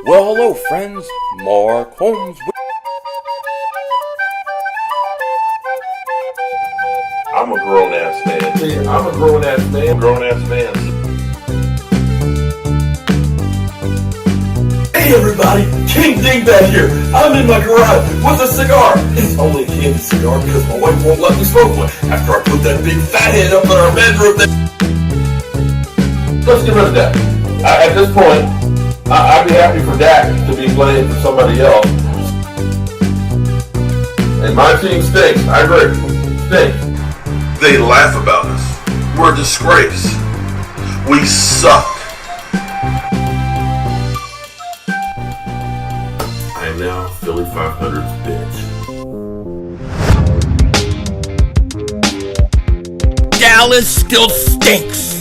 Well, hello, friends. Mark Holmes. I'm a grown-ass man. See, I'm a grown-ass man. Grown-ass man. Hey everybody, King Dingbat here. I'm in my garage with a cigar. It's only a candy cigar because my wife won't let me smoke one after I put that big fat head up in our bedroom. Let's get rid of that. At this point, I'd be happy for Dak to be playing for somebody else. And my team stinks. I agree. Stinks. They laugh about us. We're a disgrace. We suck. I am now Philly 500's bitch. Dallas still stinks.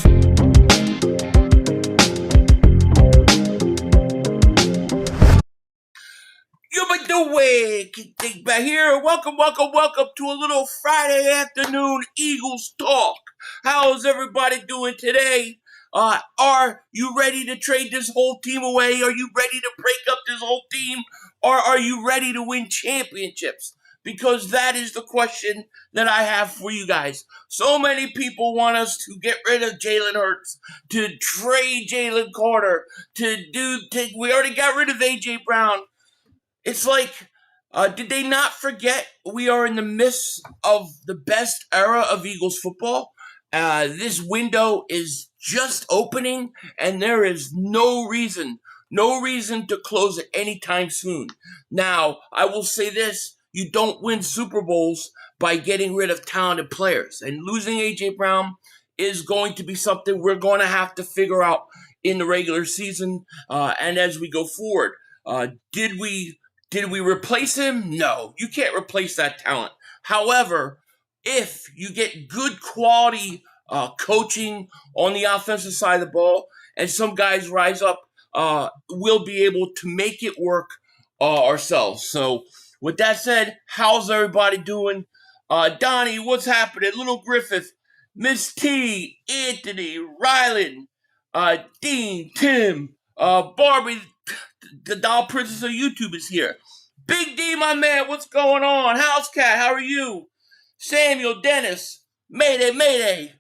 You been doing? King back here. Welcome to a little Friday afternoon Eagles talk. How's everybody doing today? Are you ready to trade this whole team away? Are you ready to break up this whole team? Or are you ready to win championships? Because that is the question that I have for you guys. So many people want us to get rid of Jalen Hurts, to trade Jalen Carter, we already got rid of A.J. Brown. It's like, did they not forget we are in the midst of the best era of Eagles football? This window is just opening, and there is no reason to close it anytime soon. Now, I will say this. You don't win Super Bowls by getting rid of talented players. And losing A.J. Brown is going to be something we're going to have to figure out in the regular season and as we go forward. Did we replace him? No, you can't replace that talent. However, if you get good quality coaching on the offensive side of the ball and some guys rise up, we'll be able to make it work ourselves. So with that said, how's everybody doing? Donnie, what's happening? Little Griffith, Miss T, Anthony, Rylan, Dean, Tim, Barbie, the doll princess of YouTube is here. Big D, my man, what's going on? House Cat, how are you? Samuel, Dennis, Mayday.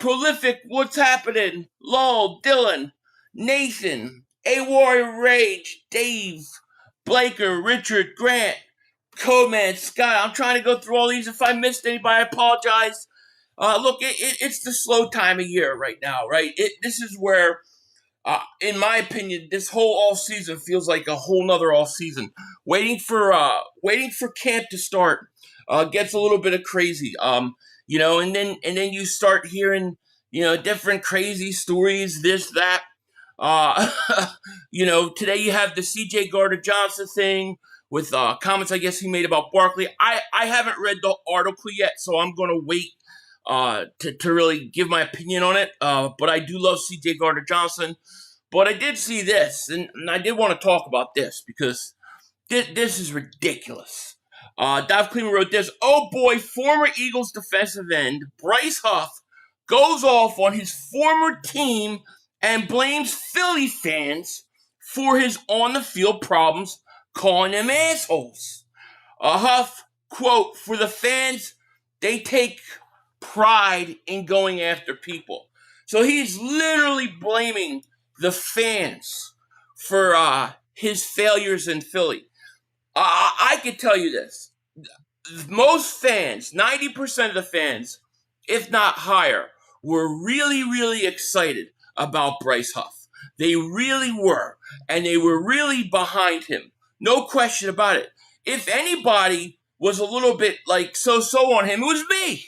Prolific, what's happening? Lowell, Dylan, Nathan, WR A.J, Dave, Blaker, Richard, Grant, Coleman, Scott. I'm trying to go through all these. If I missed anybody, I apologize. Look, it's the slow time of year right now, right? This is where, in my opinion, this whole off season feels like a whole nother off season. Waiting for camp to start gets a little bit of crazy. And then you start hearing, different crazy stories, this, that. Today you have the C.J. Gardner-Johnson thing with comments I guess he made about Barkley. I haven't read the article yet, so I'm going to wait to really give my opinion on it. But I do love C.J. Gardner-Johnson. But I did see this, and I did want to talk about this because this is ridiculous. Dov Kleeman wrote this. Oh boy, former Eagles defensive end Bryce Huff goes off on his former team and blames Philly fans for his on-the-field problems, calling them assholes. Huff, quote, for the fans, they take pride in going after people. So he's literally blaming the fans for his failures in Philly. I can tell you this. Most fans, 90% of the fans, if not higher, were really, really excited about Bryce Huff. They really were. And they were really behind him. No question about it. If anybody was a little bit like so-so on him, it was me.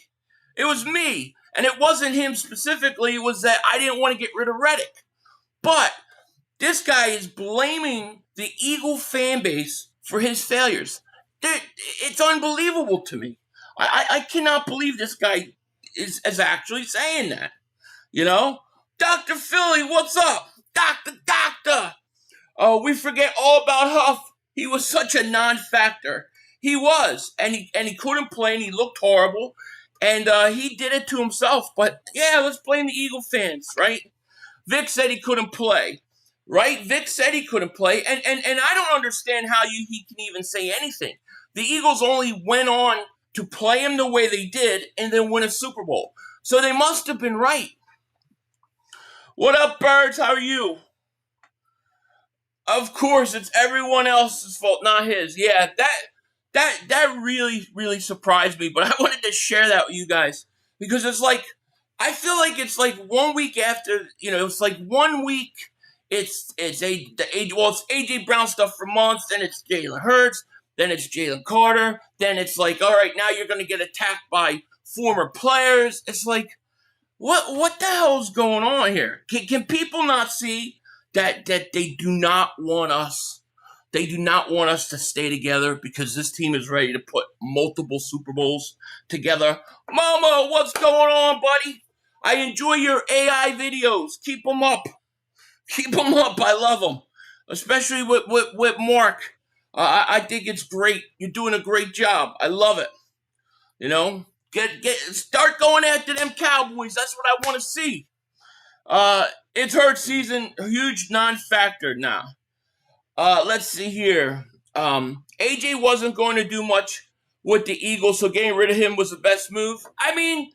It was me. And it wasn't him specifically. It was that I didn't want to get rid of Reddick. But this guy is blaming the Eagle fan base for his failures. It's unbelievable to me. I cannot believe this guy is actually saying that. Dr. Philly, what's up? Doctor. Oh, we forget all about Huff. He was such a non-factor. He was. And he couldn't play, and he looked horrible. And he did it to himself. But, yeah, let's blame the Eagle fans, right? Vic said he couldn't play. right? Vic said he couldn't play, and I don't understand how he can even say anything. The Eagles only went on to play him the way they did and then win a Super Bowl. So they must have been right. What up, Birds? How are you? Of course, it's everyone else's fault, not his. Yeah, that really, really surprised me, but I wanted to share that with you guys because it's like, I feel like it's like 1 week after, it's like 1 week, it's AJ Brown stuff for months, then it's Jalen Hurts, then it's Jalen Carter, then it's like, all right, now you're going to get attacked by former players. It's like, what the hell's going on here? Can people not see that they do not want us? They do not want us to stay together because this team is ready to put multiple Super Bowls together. Mama, what's going on, buddy? I enjoy your AI videos. Keep them up. Keep them up. I love them, especially with Mark. I think it's great. You're doing a great job. I love it. Start going after them Cowboys. That's what I want to see. It's Hurts season, a huge non-factor now. Let's see here. AJ wasn't going to do much with the Eagles, so getting rid of him was the best move. I mean,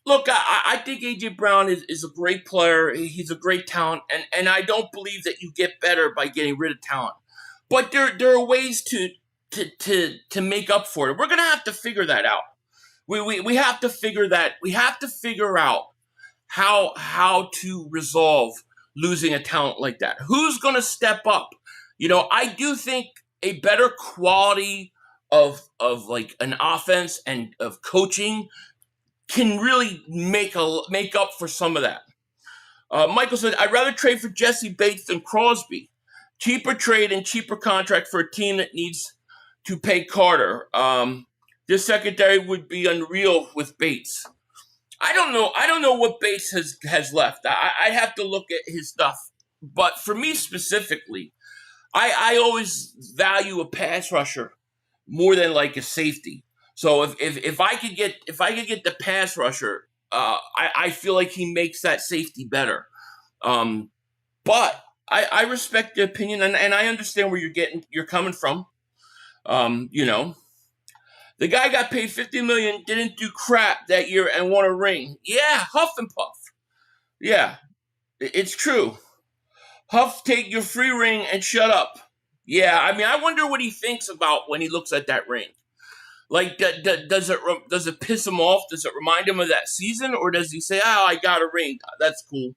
look, I think AJ Brown is a great player. He's a great talent, and I don't believe that you get better by getting rid of talent. But there are ways to make up for it. We're gonna have to figure that out. We have to figure that. We have to figure out how to resolve losing a talent like that. Who's gonna step up? I do think a better quality of like an offense and of coaching can really make up for some of that. Michael said, I'd rather trade for Jesse Bates than Crosby. Cheaper trade and cheaper contract for a team that needs to pay Carter. This secondary would be unreal with Bates. I don't know what Bates has left. I'd have to look at his stuff. But for me specifically, I always value a pass rusher more than like a safety. So if I could get the pass rusher, I feel like he makes that safety better. But I respect the opinion and I understand where you're coming from. The guy got paid $50 million, didn't do crap that year and won a ring. Yeah, huff and puff. Yeah, it's true. Huff, take your free ring and shut up. Yeah, I mean, I wonder what he thinks about when he looks at that ring. Like, does it piss him off? Does it remind him of that season? Or does he say, I got a ring. That's cool.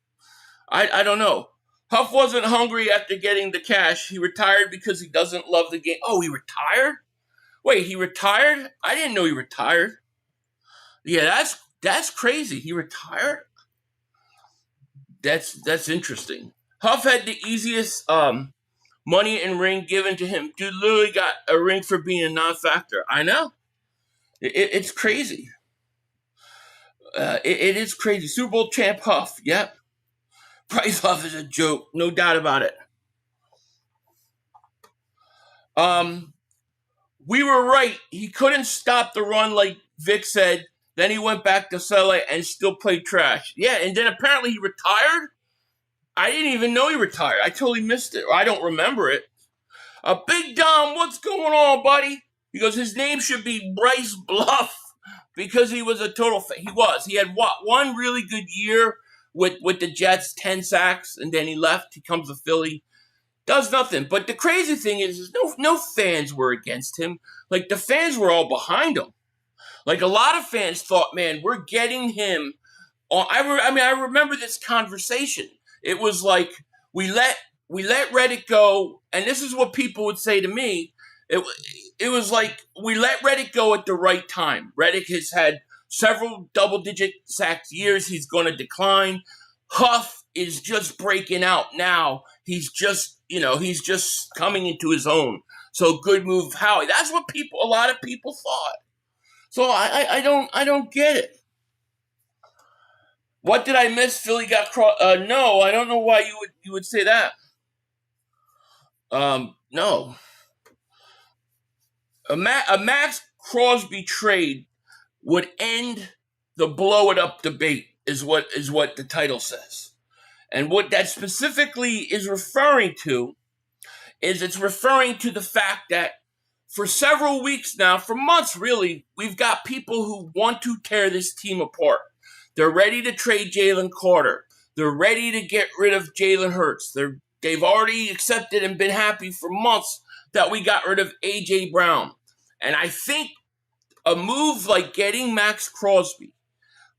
I don't know. Huff wasn't hungry after getting the cash. He retired because he doesn't love the game. Oh, he retired? Wait, he retired? I didn't know he retired. Yeah, that's crazy. He retired? That's interesting. Huff had the easiest money and ring given to him. Dude literally got a ring for being a non-factor. I know. It's crazy. It is crazy. Super Bowl champ Huff. Yep. Bryce Huff is a joke. No doubt about it. We were right. He couldn't stop the run like Vic said. Then he went back to Sunlight and still played trash. Yeah, and then apparently he retired. I didn't even know he retired. I totally missed it. Or I don't remember it. Big Dom, what's going on, buddy? He goes, his name should be Bryce Bluff because he was a total he was. He had one really good year with the Jets, 10 sacks, and then he left. He comes to Philly. Does nothing. But the crazy thing is no fans were against him. Like, the fans were all behind him. Like, a lot of fans thought, man, we're getting him on. I remember this conversation. It was like, we let Reddick go, and this is what people would say to me. It was like, we let Reddick go at the right time. Reddick has had several double-digit sack years. He's going to decline. Huff is just breaking out now. He's just coming into his own. So good move, Howie. That's what a lot of people thought. So I don't get it. What did I miss? Philly got no, I don't know why you would say that. No. A Maxx Crosby trade would end the blow it up debate is what the title says. And what that specifically is referring to is it's referring to the fact that for several weeks now, for months really, we've got people who want to tear this team apart. They're ready to trade Jalen Carter. They're ready to get rid of Jalen Hurts. They've already accepted and been happy for months that we got rid of A.J. Brown. And I think a move like getting Maxx Crosby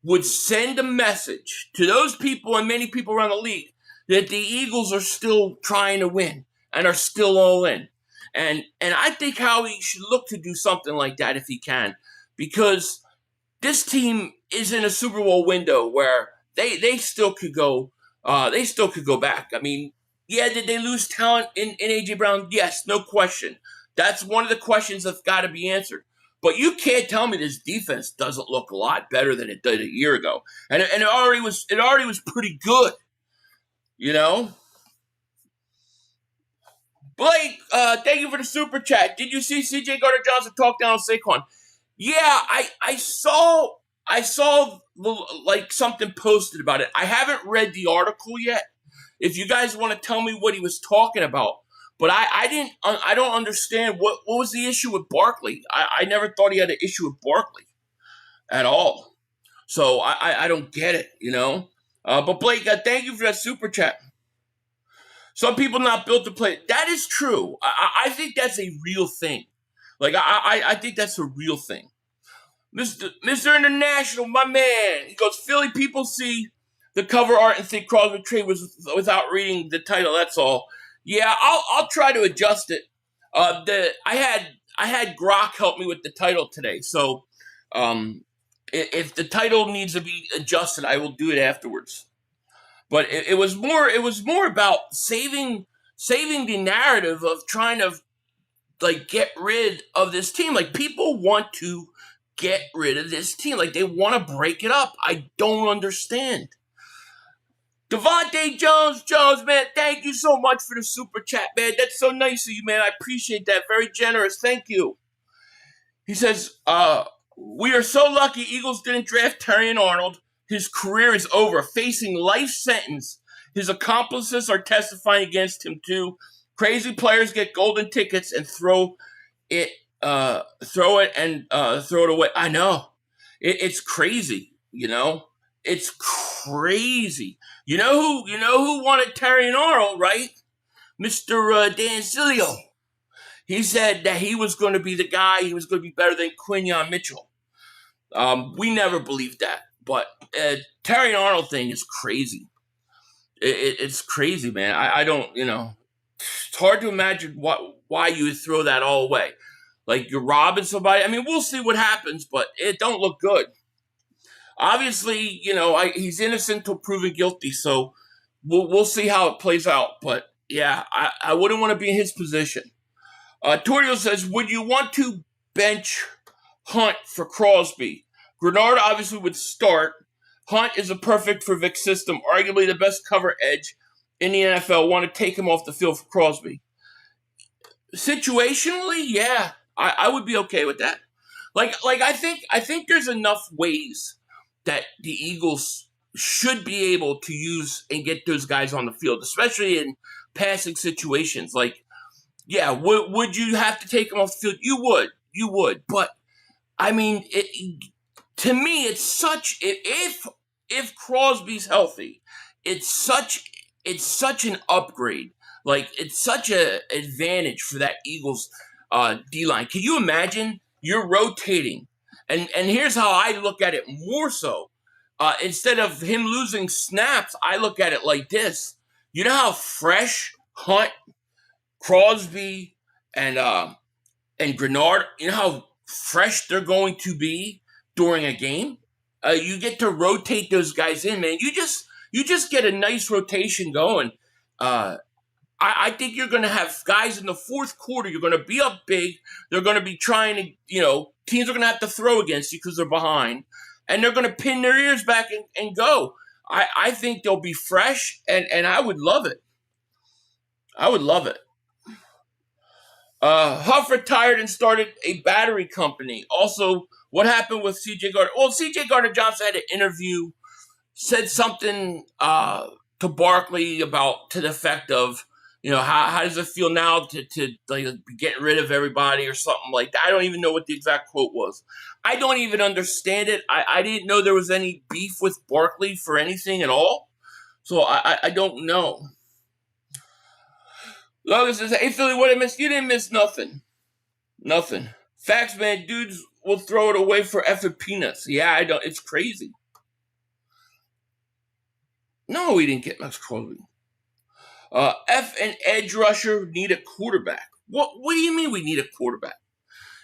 would send a message to those people and many people around the league that the Eagles are still trying to win and are still all in. And I think Howie should look to do something like that if he can, because this team is in a Super Bowl window where they still could go back. I mean, yeah, did they lose talent in A.J. Brown? Yes, no question. That's one of the questions that's got to be answered. But you can't tell me this defense doesn't look a lot better than it did a year ago. And it already was pretty good, you know? Blake, thank you for the super chat. Did you see C.J. Gardner-Johnson talk down on Saquon? Yeah, I saw like something posted about it. I haven't read the article yet. If you guys want to tell me what he was talking about, but I don't understand what was the issue with Barkley. I never thought he had an issue with Barkley at all. So I don't get it, you know. But Blake, thank you for that super chat. Some people not built to play. That is true. I think that's a real thing. Like I think that's a real thing. Mr. International, my man. He goes, Philly people see the cover art and think Crosby trade was without reading the title. That's all. Yeah, I'll try to adjust it. I had Grok help me with the title today, so if the title needs to be adjusted, I will do it afterwards. But it was more about saving the narrative of trying to like get rid of this team. Like people want to get rid of this team. Like they want to break it up. I don't understand. Devontae Jones, man, thank you so much for the super chat, man. That's so nice of you, man. I appreciate that. Very generous. Thank you. He says, we are so lucky Eagles didn't draft Terrion Arnold. His career is over. Facing life sentence. His accomplices are testifying against him, too. Crazy players get golden tickets and throw it away. I know. It's crazy, you know? It's crazy. You know who wanted Terrion Arnold, right? Mr. Dan Sileo. He said that he was going to be the guy. He was going to be better than Quinyon Mitchell. We never believed that. But Terrion Arnold thing is crazy. It's crazy, man. I don't, it's hard to imagine why you would throw that all away. Like you're robbing somebody. I mean, we'll see what happens, but it don't look good. Obviously, he's innocent until proven guilty, so we'll see how it plays out. But yeah, I wouldn't want to be in his position. Torio says, would you want to bench Hunt for Crosby? Grenard obviously would start. Hunt is a perfect for Vic's system, arguably the best cover edge in the NFL. Want to take him off the field for Crosby? Situationally, yeah, I would be okay with that. Like I think there's enough ways that the Eagles should be able to use and get those guys on the field, especially in passing situations. Like, yeah, would you have to take them off the field? You would. But I mean, to me, it's such if Crosby's healthy, it's such an upgrade. Like it's such an advantage for that Eagles D-line. Can you imagine? You're rotating. And here's how I look at it more so. Instead of him losing snaps, I look at it like this. You know how fresh Hunt, Crosby, and Grenard, you know how fresh they're going to be during a game? You get to rotate those guys in, man. You just get a nice rotation going. I think you're going to have guys in the fourth quarter. You're going to be up big. They're going to be trying to, teams are going to have to throw against you because they're behind. And they're going to pin their ears back and go. I think they'll be fresh, and I would love it. I would love it. Huff retired and started a battery company. Also, what happened with C.J. Gardner? Well, C.J. Gardner-Johnson had an interview, said something to Barkley to the effect of, how does it feel now to like be getting rid of everybody or something like that. I don't even know what the exact quote was. I don't even understand it. I didn't know there was any beef with Barkley for anything at all. So I don't know. Logan says, hey, Philly, what I missed? You didn't miss nothing. Nothing. Facts, man. Dudes will throw it away for effing peanuts. Yeah, I don't. It's crazy. No, we didn't get Maxx Crosby. F and edge rusher need a quarterback. What do you mean we need a quarterback?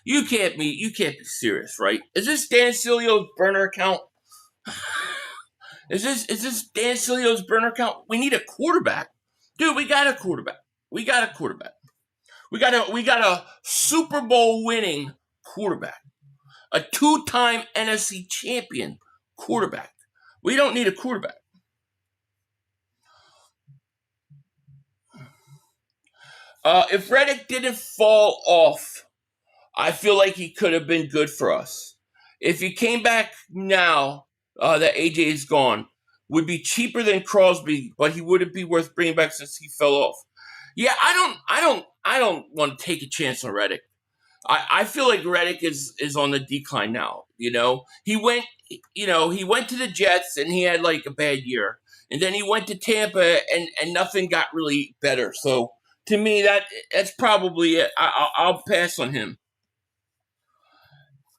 You can't be serious, right? Is this Dan Silio's burner account? Is this Dan Silio's burner account? We need a quarterback. Dude, we got a quarterback. We got a Super Bowl winning quarterback. A 2-time NFC champion quarterback. We don't need a quarterback. If Reddick didn't fall off, I feel like he could have been good for us. If he came back now that AJ is gone, would be cheaper than Crosby, but he wouldn't be worth bringing back since he fell off. Yeah, I don't want to take a chance on Reddick. I feel like Reddick is on the decline now. He went to the Jets and he had like a bad year, and then he went to Tampa and nothing got really better. So to me, that's probably it. I'll pass on him.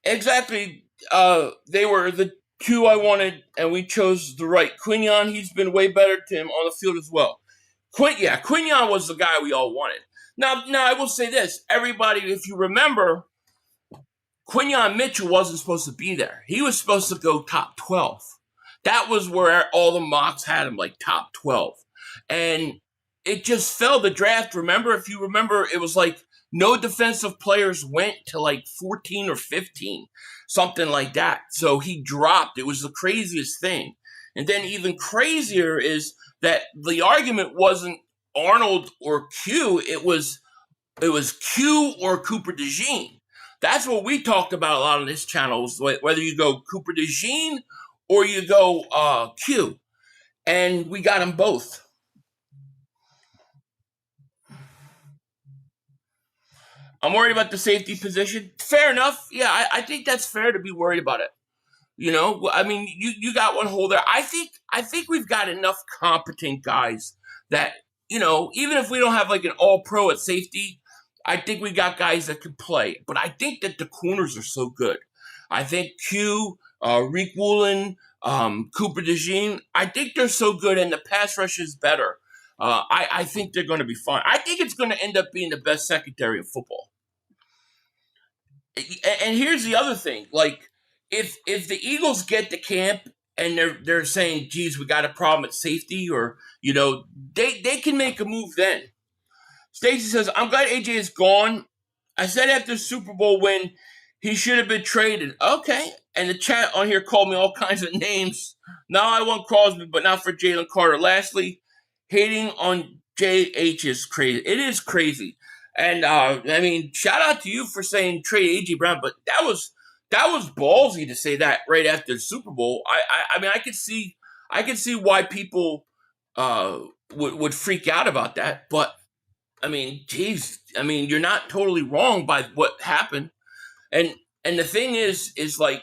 Exactly. They were the two I wanted, and we chose the right. Quinion, he's been way better to him on the field as well. Quinion was the guy we all wanted. Now I will say this. Everybody, if you remember, Quinion Mitchell wasn't supposed to be there. He was supposed to go top 12. That was where all the mocks had him, like top 12. And it just fell the draft. If you remember, it was like no defensive players went to like 14 or 15, something like that. So he dropped. It was the craziest thing. And then even crazier is that the argument wasn't Arnold or Q. It was Q or Cooper DeJean. That's what we talked about a lot on this channel, whether you go Cooper DeJean or you go Q. And we got them both. I'm worried about the safety position. Fair enough. Yeah, I think that's fair to be worried about it. I mean, you got one hole there. I think we've got enough competent guys that, even if we don't have like an all-pro at safety, I think we got guys that can play. But I think that the corners are so good. I think Q, Rick Woolen, Cooper DeJean, I think they're so good, and the pass rush is better. I think they're going to be fine. I think it's going to end up being the best secondary in football. And here's the other thing. Like, if the Eagles get to camp and they're saying, geez, we got a problem at safety, or, they can make a move then. Stacey says, I'm glad AJ is gone. I said after the Super Bowl win, he should have been traded. Okay. And the chat on here called me all kinds of names. Now I want Crosby, but not for Jalen Carter. Lastly, hating on JH is crazy. It is crazy. And, shout out to you for saying trade A.J. Brown, but that was ballsy to say that right after the Super Bowl. I could see why people would freak out about that, but you're not totally wrong by what happened. And the thing is like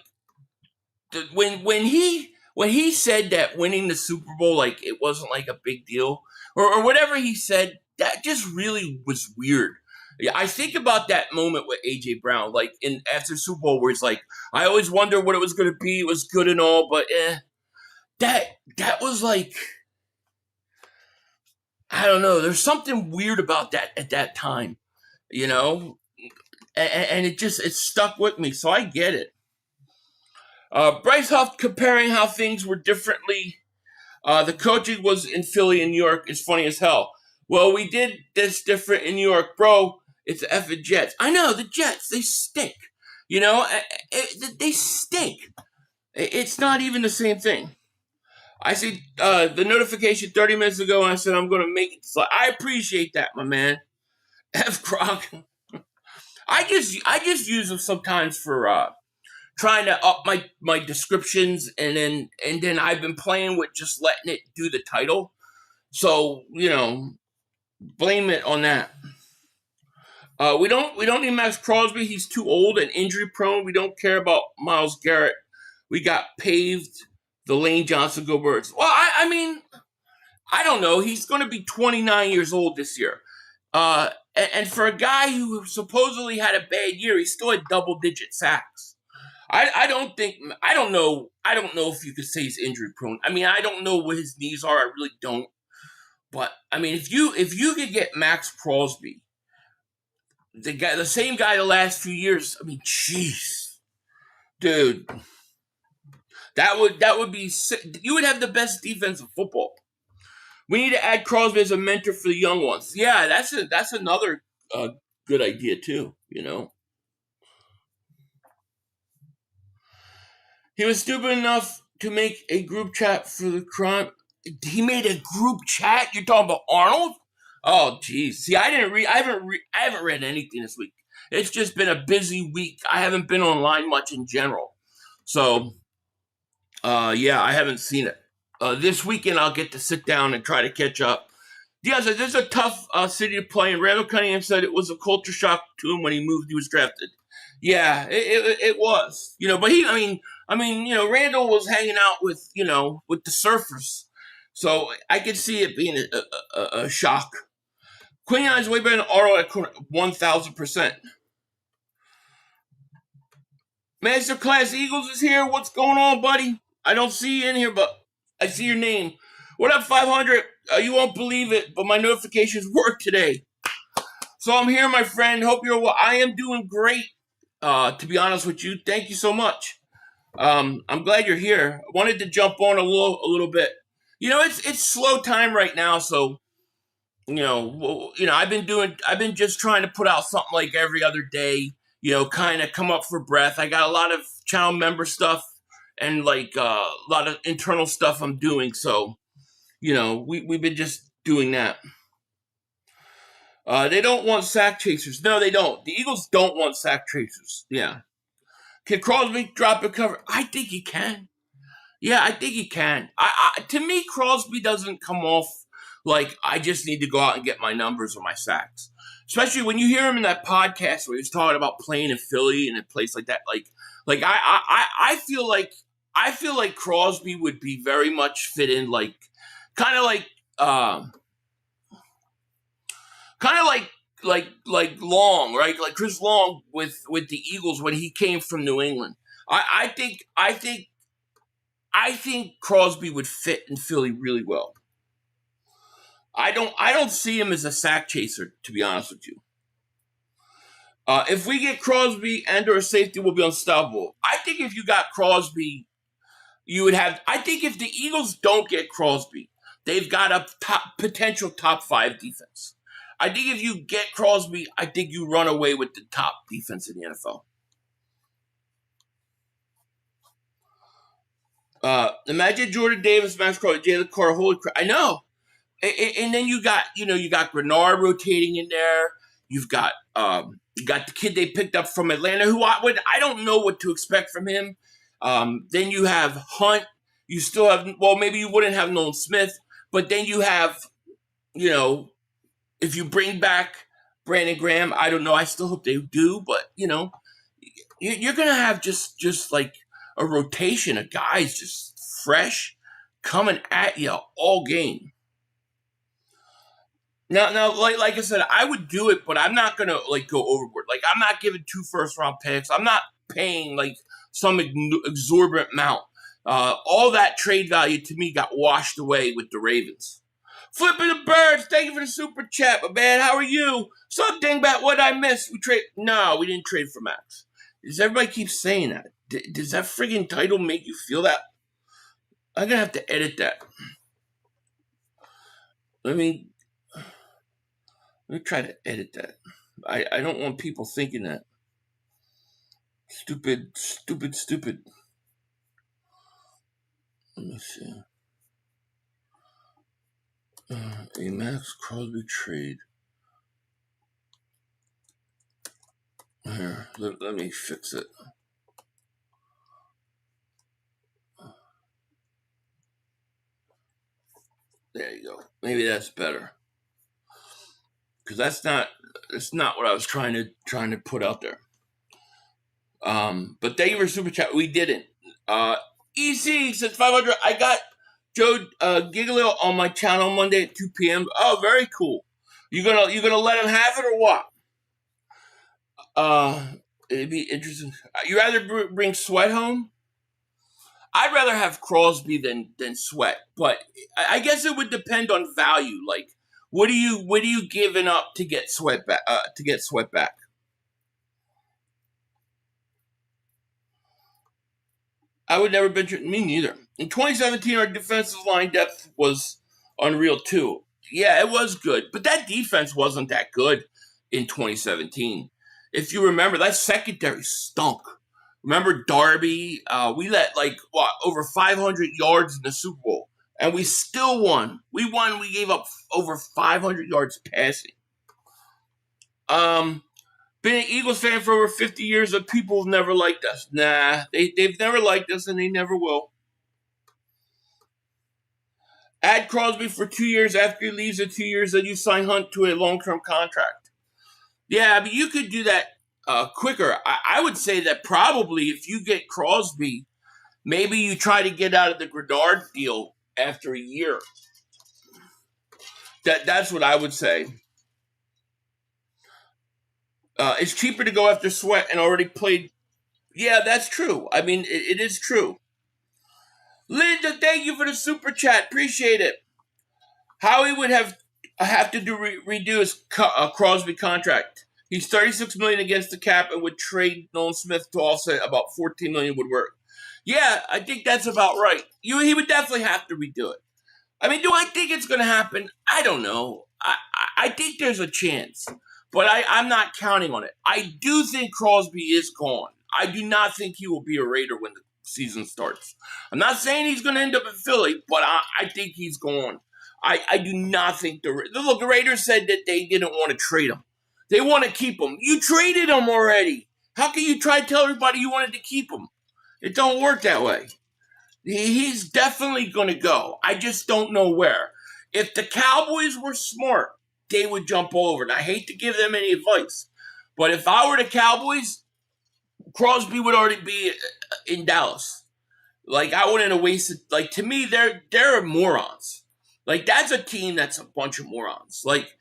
when he said that winning the Super Bowl, like it wasn't like a big deal or whatever he said, that just really was weird. Yeah, I think about that moment with A.J. Brown, like after Super Bowl, where it's like, I always wonder what it was going to be. It was good and all, but that was like, I don't know. There's something weird about that at that time, and it stuck with me. So I get it. Bryce Huff comparing how things were differently. The coaching was in Philly and New York is funny as hell. Well, we did this different in New York, bro. It's the effing Jets. I know, the Jets, they stink. They stink. It's not even the same thing. I see the notification 30 minutes ago, and I said I'm going to make it. So I appreciate that, my man. F. Croc. I just use them sometimes for trying to up my descriptions, and then I've been playing with just letting it do the title. So, blame it on that. We don't need Maxx Crosby. He's too old and injury prone. We don't care about Myles Garrett. We got paved the Lane Johnson go birds. Well, I mean, I don't know. He's going to be 29 years old this year. And for a guy who supposedly had a bad year, he still had double-digit sacks. I don't know if you could say he's injury prone. I mean, I don't know what his knees are. I really don't. But I mean, if you could get Maxx Crosby, the same guy the last few years, I mean, jeez, dude, that would be sick. You would have the best defense in football. We need to add Crosby as a mentor for the young ones. Yeah, that's another good idea too. He was stupid enough to make a group chat for the crime. He made a group chat. You're talking about Arnold? Oh, geez. See, I haven't read anything this week. It's just been a busy week. I haven't been online much in general. So, yeah, I haven't seen it. This weekend, I'll get to sit down and try to catch up. Yeah, so this is a tough city to play in. Randall Cunningham said it was a culture shock to him when he was drafted. Yeah, it was. But Randall was hanging out with the surfers. So I could see it being a shock. Quinion is way better than Aro at 1,000%. Masterclass Eagles is here. What's going on, buddy? I don't see you in here, but I see your name. What up, 500? You won't believe it, but my notifications work today. So I'm here, my friend. Hope you're well. I am doing great, to be honest with you. Thank you so much. I'm glad you're here. I wanted to jump on a little bit. It's slow time right now, so I've been just trying to put out something like every other day, kind of come up for breath. I got a lot of channel member stuff and like a lot of internal stuff I'm doing. So, we've been just doing that. They don't want sack chasers. No, they don't. The Eagles don't want sack chasers. Yeah. Can Crosby drop a cover? I think he can. Yeah, I think he can. To me, Crosby doesn't come off like I just need to go out and get my numbers or my sacks. Especially when you hear him in that podcast where he was talking about playing in Philly and a place like that. I feel like Crosby would be very much fit in, like Long, right? Like Chris Long with the Eagles when he came from New England. I think Crosby would fit in Philly really well. I don't see him as a sack chaser, to be honest with you. If we get Crosby and or a safety, we'll be unstoppable. I think if you got Crosby, you would have. I think if the Eagles don't get Crosby, they've got a potential top 5 defense. I think if you get Crosby, I think you run away with the top defense in the NFL. Imagine Jordan Davis, Maxx Crosby, Jalen Carter. Holy crap! I know. And then you got Grenard rotating in there. You've got the kid they picked up from Atlanta, who I don't know what to expect from him. Then you have Hunt. You still have, well, maybe you wouldn't have Nolan Smith, but then you have, if you bring back Brandon Graham, I don't know. I still hope they do, but you're gonna have just like a rotation of guys just fresh coming at you all game. Now, like I said, I would do it, but I'm not gonna go overboard. Like I'm not giving 2 first-round picks. I'm not paying like some exorbitant amount. All that trade value to me got washed away with the Ravens. Flipping the birds, thank you for the super chat, my man. How are you? Some dingbat, what I missed? No, we didn't trade for Max. Does everybody keep saying that? Does that friggin' title make you feel that? I'm gonna have to edit that. Let me try to edit that. I don't want people thinking that. Stupid. Let me see. A Maxx Crosby trade. Here, let me fix it. There you go. Maybe that's better. Because that's not what I was trying to put out there. But thank you for super chat. We didn't. EC says 500. I got Joe Giglio on my channel Monday at 2 p.m. Oh, very cool. You gonna let him have it or what? It'd be interesting. You rather bring Sweat home? I'd rather have Crosby than Sweat, but I guess it would depend on value. Like, what are you giving up to get Sweat back? I would never venture. Me neither. In 2017, our defensive line depth was unreal too. Yeah, it was good, but that defense wasn't that good in 2017. If you remember, that secondary stunk. Remember Darby? We let over 500 yards in the Super Bowl, and we still won. We won. We gave up over 500 yards passing. Been an Eagles fan for over 50 years, but people have never liked us. Nah, they've never liked us, and they never will. Add Crosby for 2 years. After he leaves in 2 years, then you sign Hunt to a long-term contract. Yeah, but you could do that quicker. I would say that probably if you get Crosby, maybe you try to get out of the Grenard deal after a year. That's what I would say. It's cheaper to go after Sweat and already played. Yeah, that's true. I mean, it is true. Linda, thank you for the super chat. Appreciate it. Howie would have to redo his Crosby contract. He's $36 million against the cap and would trade Nolan Smith to offset about $14 million would work. Yeah, I think that's about right. He would definitely have to redo it. I mean, do I think it's going to happen? I don't know. I think there's a chance, but I'm not counting on it. I do think Crosby is gone. I do not think he will be a Raider when the season starts. I'm not saying he's going to end up in Philly, but I think he's gone. I do not think the Raiders said that they didn't want to trade him. They want to keep him. You traded him already. How can you try to tell everybody you wanted to keep him? It don't work that way. He's definitely going to go. I just don't know where. If the Cowboys were smart, they would jump all over. And I hate to give them any advice, but if I were the Cowboys, Crosby would already be in Dallas. Like, I wouldn't have wasted. Like, to me, they're morons. Like, that's a team that's a bunch of morons. Like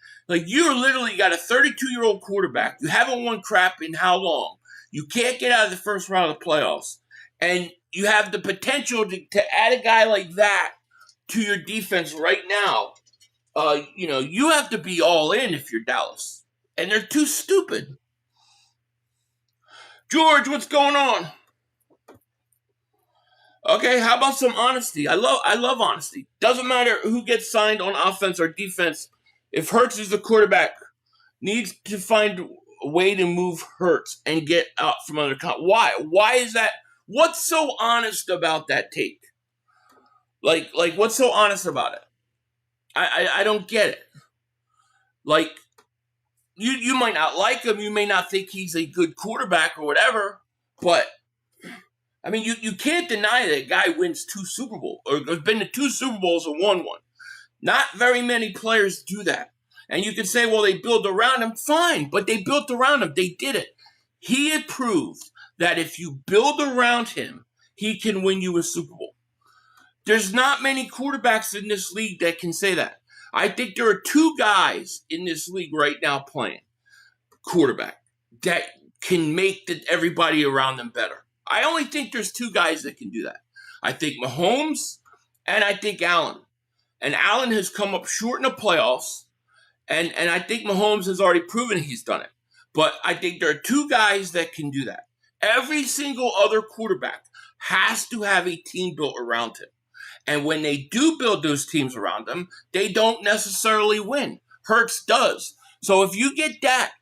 you literally got a 32-year-old quarterback. You haven't won crap in how long? You can't get out of the first round of the playoffs. And you have the potential to add a guy like that to your defense right now. You have to be all in if you're Dallas. And they're too stupid. George, what's going on? Okay, how about some honesty? I love honesty. Doesn't matter who gets signed on offense or defense. If Hurts is the quarterback, needs to find a way to move Hurts and get out from under contract. Why? Why is that? What's so honest about that take? Like what's so honest about it? I don't get it. Like, you might not like him, you may not think he's a good quarterback or whatever, but I mean, you can't deny that a guy wins 2 Super Bowls, or has been to 2 Super Bowls and won one. Not very many players do that. And you can say, well, they built around him. Fine, but they built around him. They did it. He had proved that if you build around him, he can win you a Super Bowl. There's not many quarterbacks in this league that can say that. I think there are 2 guys in this league right now playing quarterback that can make everybody around them better. I only think there's 2 guys that can do that. I think Mahomes and I think Allen. And Allen has come up short in the playoffs, and I think Mahomes has already proven he's done it. But I think there are 2 guys that can do that. Every single other quarterback has to have a team built around him. And when they do build those teams around them, they don't necessarily win. Hurts does. So if you get that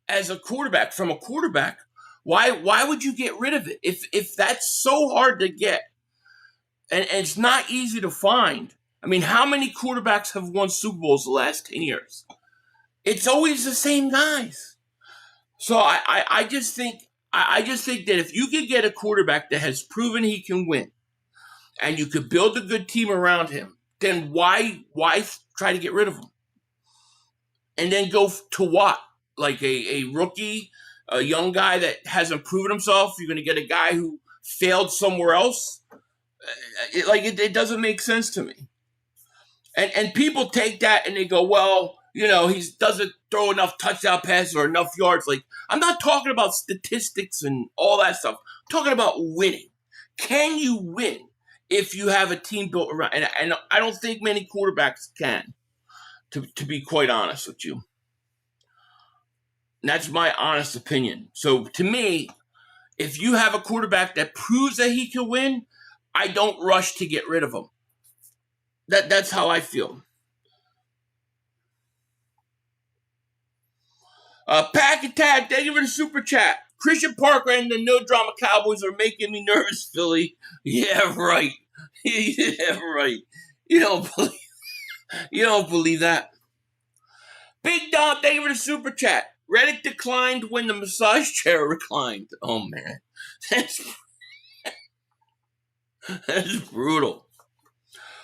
as a quarterback from a quarterback, why would you get rid of it? If that's so hard to get and it's not easy to find. I mean, how many quarterbacks have won Super Bowls the last 10 years? It's always the same guys. So I just think that if you could get a quarterback that has proven he can win, and you could build a good team around him, then why try to get rid of him? And then go to what? Like a rookie, a young guy that hasn't proven himself? You're going to get a guy who failed somewhere else? It doesn't make sense to me. And people take that and they go, well, he doesn't throw enough touchdown passes or enough yards. Like, I'm not talking about statistics and all that stuff. I'm talking about winning. Can you win if you have a team built around? And I don't think many quarterbacks can, to be quite honest with you. And that's my honest opinion. So to me, if you have a quarterback that proves that he can win, I don't rush to get rid of him. That's how I feel. Pack Attack, thank you for the super chat. Christian Parker and the No Drama Cowboys are making me nervous, Philly. Yeah, right. Yeah, right. You don't believe that. Big Dom, thank you for the super chat. Reddick declined when the massage chair reclined. Oh, man. That's brutal.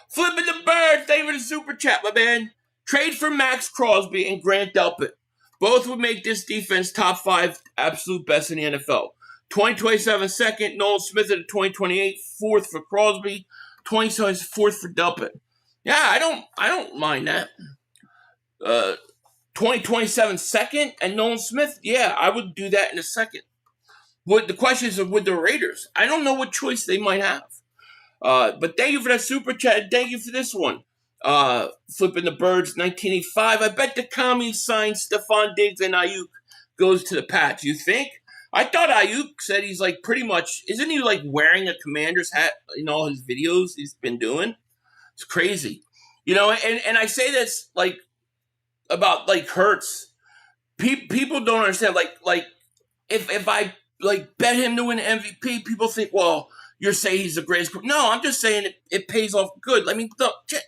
Flipping the bird, thank you for the super chat, my man. Trade for Maxx Crosby and Grant Delpit. Both would make this defense top 5 absolute best in the NFL. 2027 second, Nolan Smith at 2028 fourth for Crosby, 2027 fourth for Delpit. Yeah, I don't mind that. 2027 second and Nolan Smith, yeah, I would do that in a second. The question is with the Raiders. I don't know what choice they might have. But thank you for that super chat. Thank you for this one. Flipping the Birds, 1985. I bet the commies signed Stephon Diggs and Ayuk goes to the Pats. You think? I thought Ayuk said he's like pretty much, isn't he like wearing a Commander's hat in all his videos he's been doing? It's crazy. And I say this like about like Hurts. People don't understand. Like if I like bet him to win MVP, people think, well, you're saying he's the greatest. No, I'm just saying it pays off good.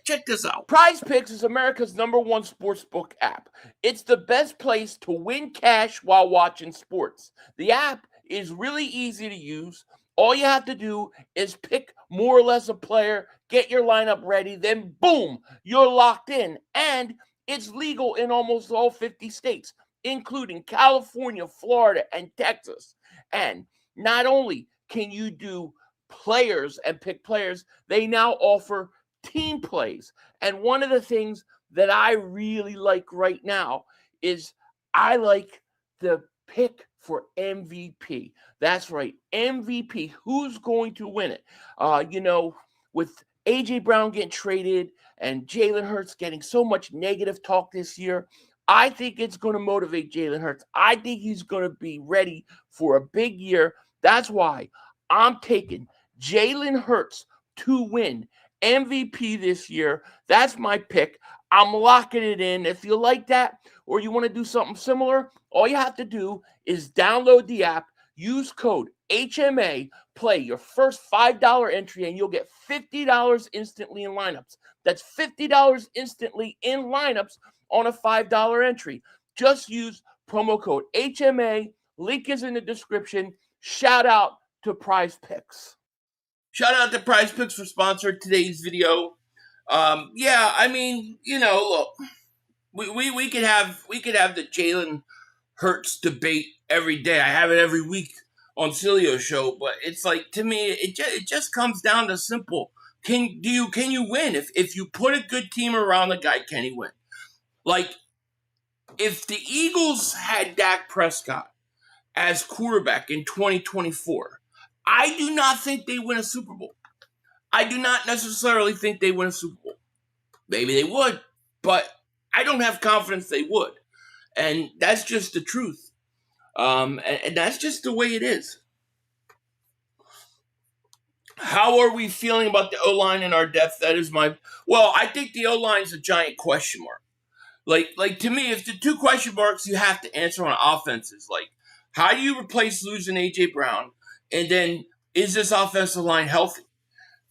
Check this out. Prize Picks is America's #1 sportsbook app. It's the best place to win cash while watching sports. The app is really easy to use. All you have to do is pick more or less a player, get your lineup ready, then boom, you're locked in. And it's legal in almost all 50 states, including California, Florida, and Texas. And not only can you do players and pick players, they now offer team plays. And one of the things that I really like right now is I like the pick for MVP. That's right, MVP. Who's going to win it? With A.J. Brown getting traded and Jalen Hurts getting so much negative talk this year, I think it's going to motivate Jalen Hurts. I think he's going to be ready for a big year. That's why I'm taking Jalen Hurts to win MVP this year. That's my pick. I'm locking it in. If you like that or you want to do something similar, all you have to do is download the app, use code HMA, play your first $5 entry, and you'll get $50 instantly in lineups. That's $50 instantly in lineups on a $5 entry. Just use promo code HMA. Link is in the description. Shout out to Prize Picks. Shout out to Prize Picks for sponsoring today's video. Look, we could have the Jalen Hurts debate every day. I have it every week on Cilio's show, but it's like, to me, it just comes down to simple. Can you win? If you put a good team around the guy, can he win? Like, if the Eagles had Dak Prescott as quarterback in 2024, I do not think they win a Super Bowl. I do not necessarily think they win a Super Bowl. Maybe they would, but I don't have confidence they would. And that's just the truth. And that's just the way it is. How are we feeling about the O-line and our depth? I think the O-line is a giant question mark. Like to me, if the two question marks you have to answer on offense is like, how do you replace losing A.J. Brown? And then, is this offensive line healthy?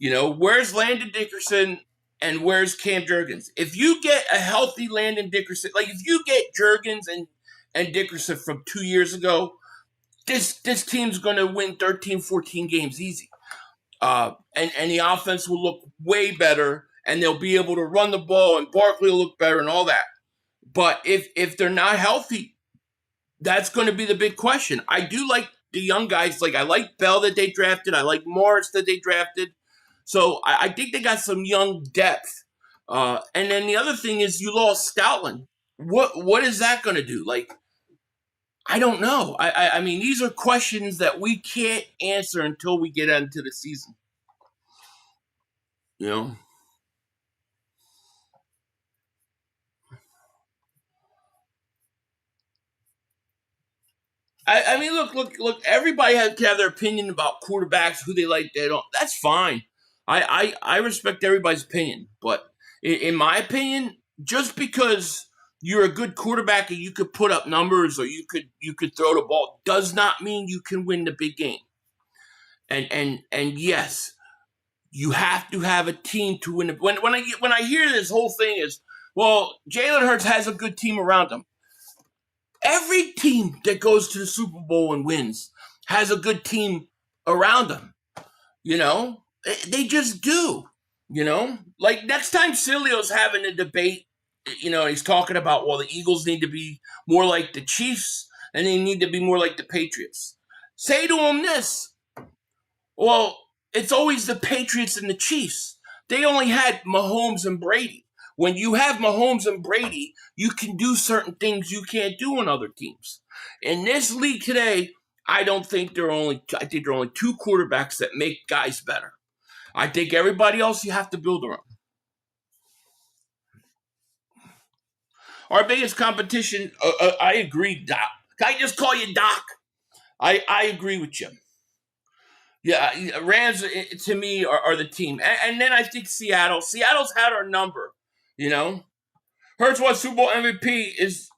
Where's Landon Dickerson and where's Cam Jurgens? If you get a healthy Landon Dickerson, like if you get Jurgens and Dickerson from 2 years ago, this team's going to win 13, 14 games easy. And the offense will look way better and they'll be able to run the ball, and Barkley will look better and all that. But if they're not healthy, that's going to be the big question. I do like the young guys. Like, I like Bell that they drafted. I like Morris that they drafted. So I think they got some young depth. And then the other thing is you lost Stoutland. What is that going to do? Like, I don't know. I mean, these are questions that we can't answer until we get into the season. You know? I mean, look. Everybody has to have their opinion about quarterbacks, who they like, they don't. That's fine. I respect everybody's opinion, but in my opinion, just because you're a good quarterback and you could put up numbers or you could throw the ball does not mean you can win the big game. And yes, you have to have a team to win. When I hear this whole thing is, well, Jalen Hurts has a good team around him. Every team that goes to the Super Bowl and wins has a good team around them. You know, they just do. You know, like next time Cilio's having a debate, you know, he's talking about, well, the Eagles need to be more like the Chiefs and they need to be more like the Patriots. Say to him this. Well, it's always the Patriots and the Chiefs. They only had Mahomes and Brady. When you have Mahomes and Brady, you can do certain things you can't do on other teams. In this league today, I think there are only two quarterbacks that make guys better. I think everybody else you have to build around. Our biggest competition, I agree, Doc. Can I just call you Doc? I agree with you. Yeah, Rams to me are the team, and then I think Seattle. Seattle's had our number, you know. Hurts won Super Bowl MVP is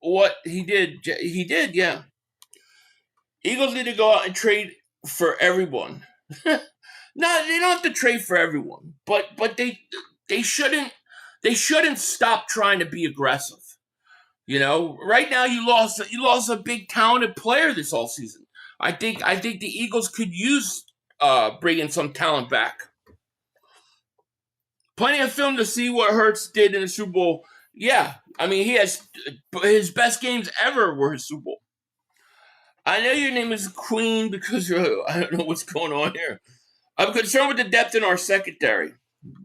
what he did. He did, yeah. Eagles need to go out and trade for everyone. No, they don't have to trade for everyone, but they shouldn't stop trying to be aggressive. You know, right now you lost a big talented player this offseason. I think the Eagles could use bringing some talent back. Plenty of film to see what Hurts did in the Super Bowl. Yeah, I mean, he has his best games ever were his Super Bowl. I know your name is Queen because I don't know what's going on here. I'm concerned with the depth in our secondary.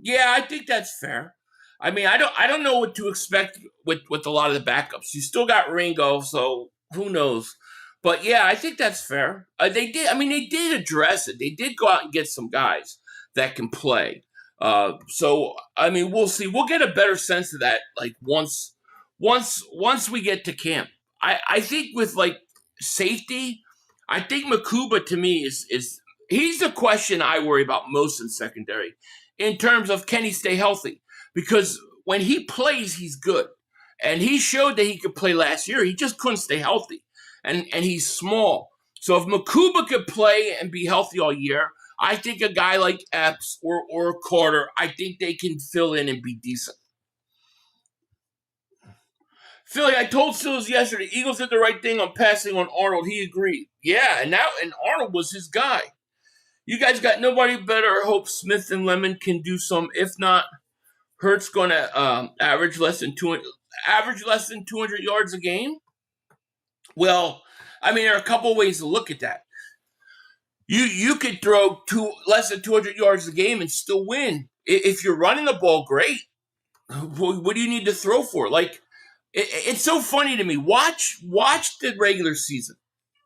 Yeah, I think that's fair. I mean, I don't know what to expect with a lot of the backups. You still got Ringo, so who knows? But yeah, I think that's fair. They did address it. They did go out and get some guys that can play. So I mean, we'll see. We'll get a better sense of that like once we get to camp. I think with like safety, I think Makuba to me is he's the question I worry about most in secondary in terms of can he stay healthy? Because when he plays, he's good. And he showed that he could play last year. He just couldn't stay healthy. And he's small. So if Makuba could play and be healthy all year, I think a guy like Epps or Carter, I think they can fill in and be decent. Philly, I told Sills yesterday, Eagles did the right thing on passing on Arnold. He agreed. Yeah, and Arnold was his guy. You guys got nobody better. I hope Smith and Lemon can do some. If not, Hurts going to average less than 200 yards a game. Well, I mean, there are a couple ways to look at that. You could throw less than 200 yards a game and still win. If you're running the ball great, what do you need to throw for? Like, it's so funny to me. Watch the regular season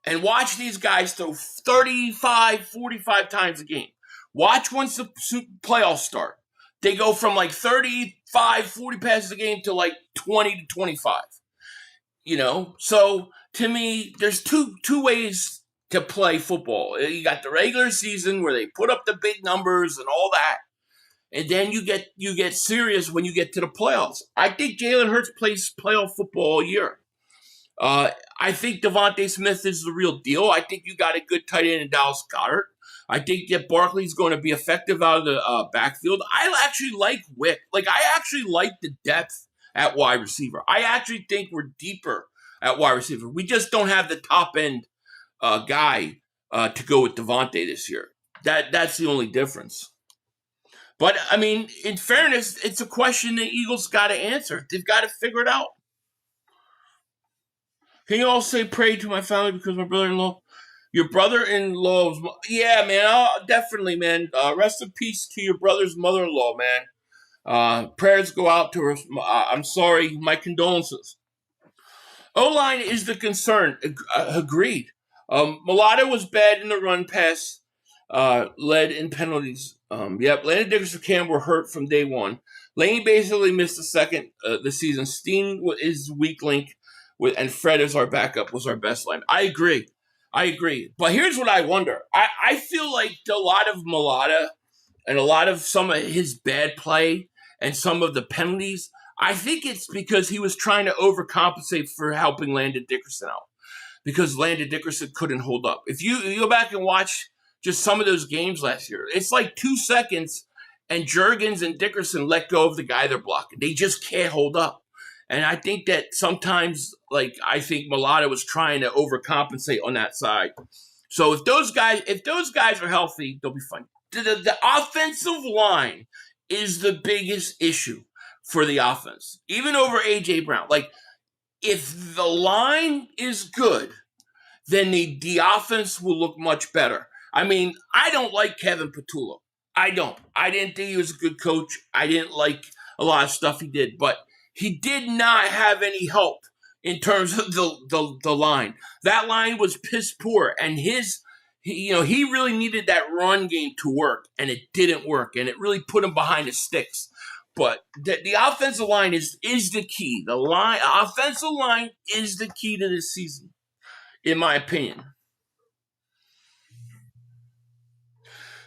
and watch these guys throw 35, 45 times a game. Watch once the playoffs start. They go from like 35, 40 passes a game to like 20 to 25. You know? So to me, there's two ways to play football. You got the regular season where they put up the big numbers and all that. And then you get serious when you get to the playoffs. I think Jalen Hurts plays playoff football all year. I think Devontae Smith is the real deal. I think you got a good tight end in Dallas Goedert. I think that Barkley's going to be effective out of the backfield. I actually like Wick. Like, I actually like the depth at wide receiver. I actually think we're deeper at wide receiver. We just don't have the top end guy to go with Devontae this year. That's the only difference. But, I mean, in fairness, it's a question the Eagles got to answer. They've got to figure it out. Can you all say pray to my family because my brother-in-law? Your brother-in-law was... Yeah, man, definitely, man. Rest in peace to your brother's mother-in-law, man. Prayers go out to her. I'm sorry. My condolences. O-line is the concern. Agreed. Mulata was bad in the run pass, led in penalties. Yep, Landon Dickerson and Cam were hurt from day one. Laney basically missed the season. Steen is weak link, and Fred is our backup, was our best line. I agree. But here's what I wonder. I feel like a lot of Mulata and a lot of some of his bad play and some of the penalties, I think it's because he was trying to overcompensate for helping Landon Dickerson out. Because Landon Dickerson couldn't hold up. If you go back and watch just some of those games last year, it's like 2 seconds and Juergens and Dickerson let go of the guy they're blocking. They just can't hold up. And I think that sometimes, I think Mulata was trying to overcompensate on that side. So if those guys are healthy, they'll be fine. The offensive line is the biggest issue for the offense, even over A.J. Brown. If the line is good, then the offense will look much better. I mean, I don't like Kevin Patullo. I don't. I didn't think he was a good coach. I didn't like a lot of stuff he did, but he did not have any help in terms of the line. That line was piss poor, and he really needed that run game to work, and it didn't work, and it really put him behind the sticks. But the offensive line is the key. The offensive line is the key to this season, in my opinion.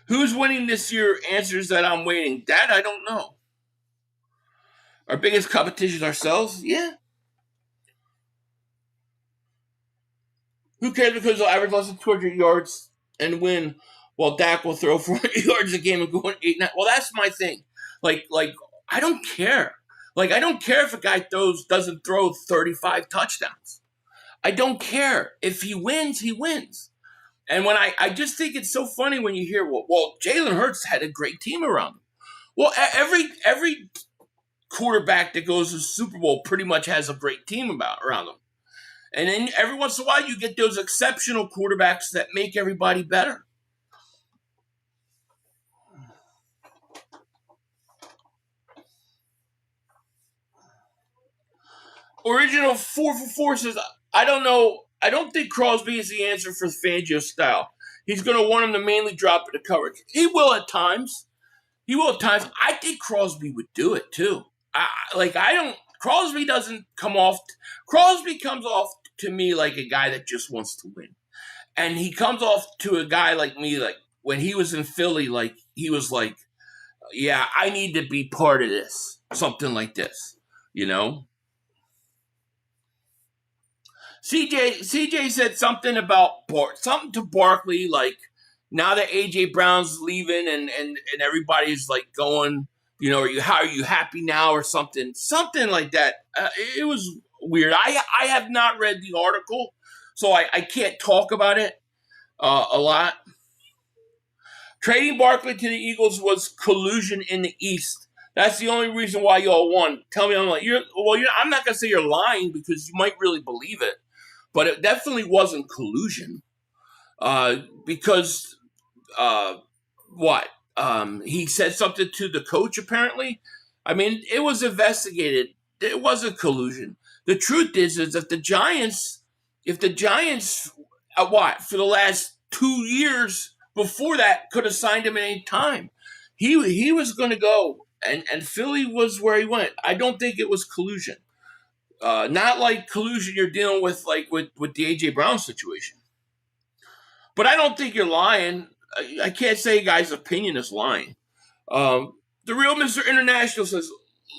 Who's winning this year? Answers that I'm waiting. That I don't know. Our biggest competition is ourselves? Yeah. Who cares because they'll average less than 200 yards and win while Dak will throw 400 yards a game and go 8-9? Well, that's my thing. I don't care. I don't care if a guy doesn't throw 35 touchdowns. I don't care. If he wins, he wins. And when I just think it's so funny when you hear, well, Jalen Hurts had a great team around him. Well, every quarterback that goes to the Super Bowl pretty much has a great team around them. And then every once in a while you get those exceptional quarterbacks that make everybody better. Original 444 says, I don't know. I don't think Crosby is the answer for Fangio's style. He's going to want him to mainly drop into coverage. He will at times. I think Crosby would do it too. Crosby doesn't come off. Crosby comes off to me like a guy that just wants to win. And he comes off to a guy like me, when he was in Philly, he was yeah, I need to be part of this. Something like this, CJ said something about something to Barkley, now that A.J. Brown's leaving and everybody's going, how are you happy now or something like that. It was weird. I have not read the article, so I can't talk about it a lot. Trading Barkley to the Eagles was collusion in the East. That's the only reason why y'all won. Tell me, I'm not gonna say you're lying because you might really believe it. But it definitely wasn't collusion, because what? He said something to the coach, apparently. I mean, it was investigated. It wasn't collusion. The truth is that the Giants, for the last 2 years before that, could have signed him at any time. He was going to go, and Philly was where he went. I don't think it was collusion. Not like collusion you're dealing with with the A.J. Brown situation. But I don't think you're lying. I can't say a guy's opinion is lying. The real Mr. International says,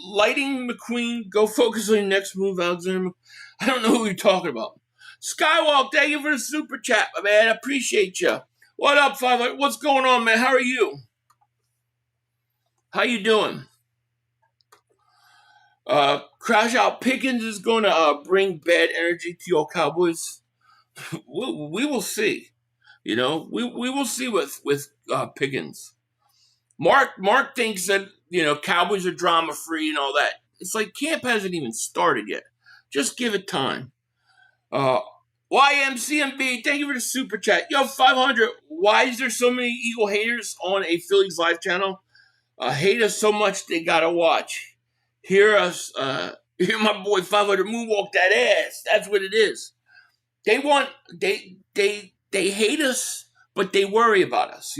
lighting McQueen, go focus on your next move, Alexander. I don't know who you're talking about. Skywalk, thank you for the super chat, my man. I appreciate you. What up, 5? What's going on, man? How are you? How you doing? Crash Out Pickens is going to bring bad energy to your Cowboys. we will see. We will see with Pickens. Mark thinks that, Cowboys are drama free and all that. It's like camp hasn't even started yet. Just give it time. YMCMB, thank you for the super chat. Yo, 500. Why is there so many Eagle haters on a Phillies live channel? Hate us so much they gotta watch. Hear my boy 500 moonwalk that ass. That's what it is. They hate us, but they worry about us,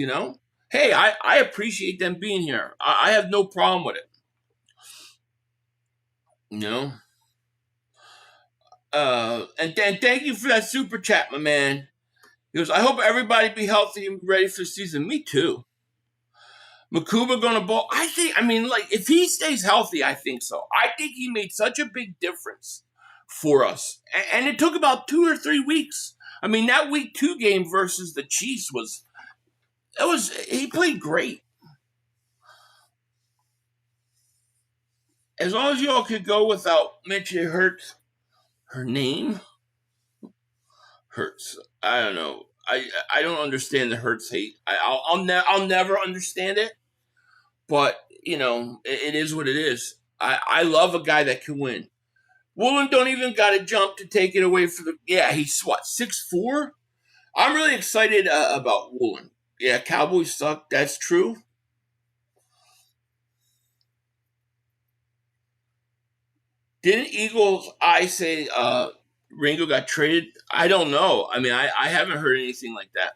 Hey, I appreciate them being here. I have no problem with it. And then thank you for that super chat, my man. He goes, I hope everybody be healthy and ready for the season. Me too. Makuba gonna ball. If he stays healthy, I think so. I think he made such a big difference for us. And it took about 2 or 3 weeks. That week 2 game versus the Chiefs he played great. As long as y'all could go without mentioning Hurts, her name, Hurts. I don't know. I don't understand the Hurts hate. I'll never understand it. But it is what it is. I love a guy that can win. Woolen don't even got to jump to take it away from the. Yeah, he's what 6'4". I'm really excited about Woolen. Yeah, Cowboys suck. That's true. Didn't Eagles say Ringo got traded? I don't know. I haven't heard anything like that.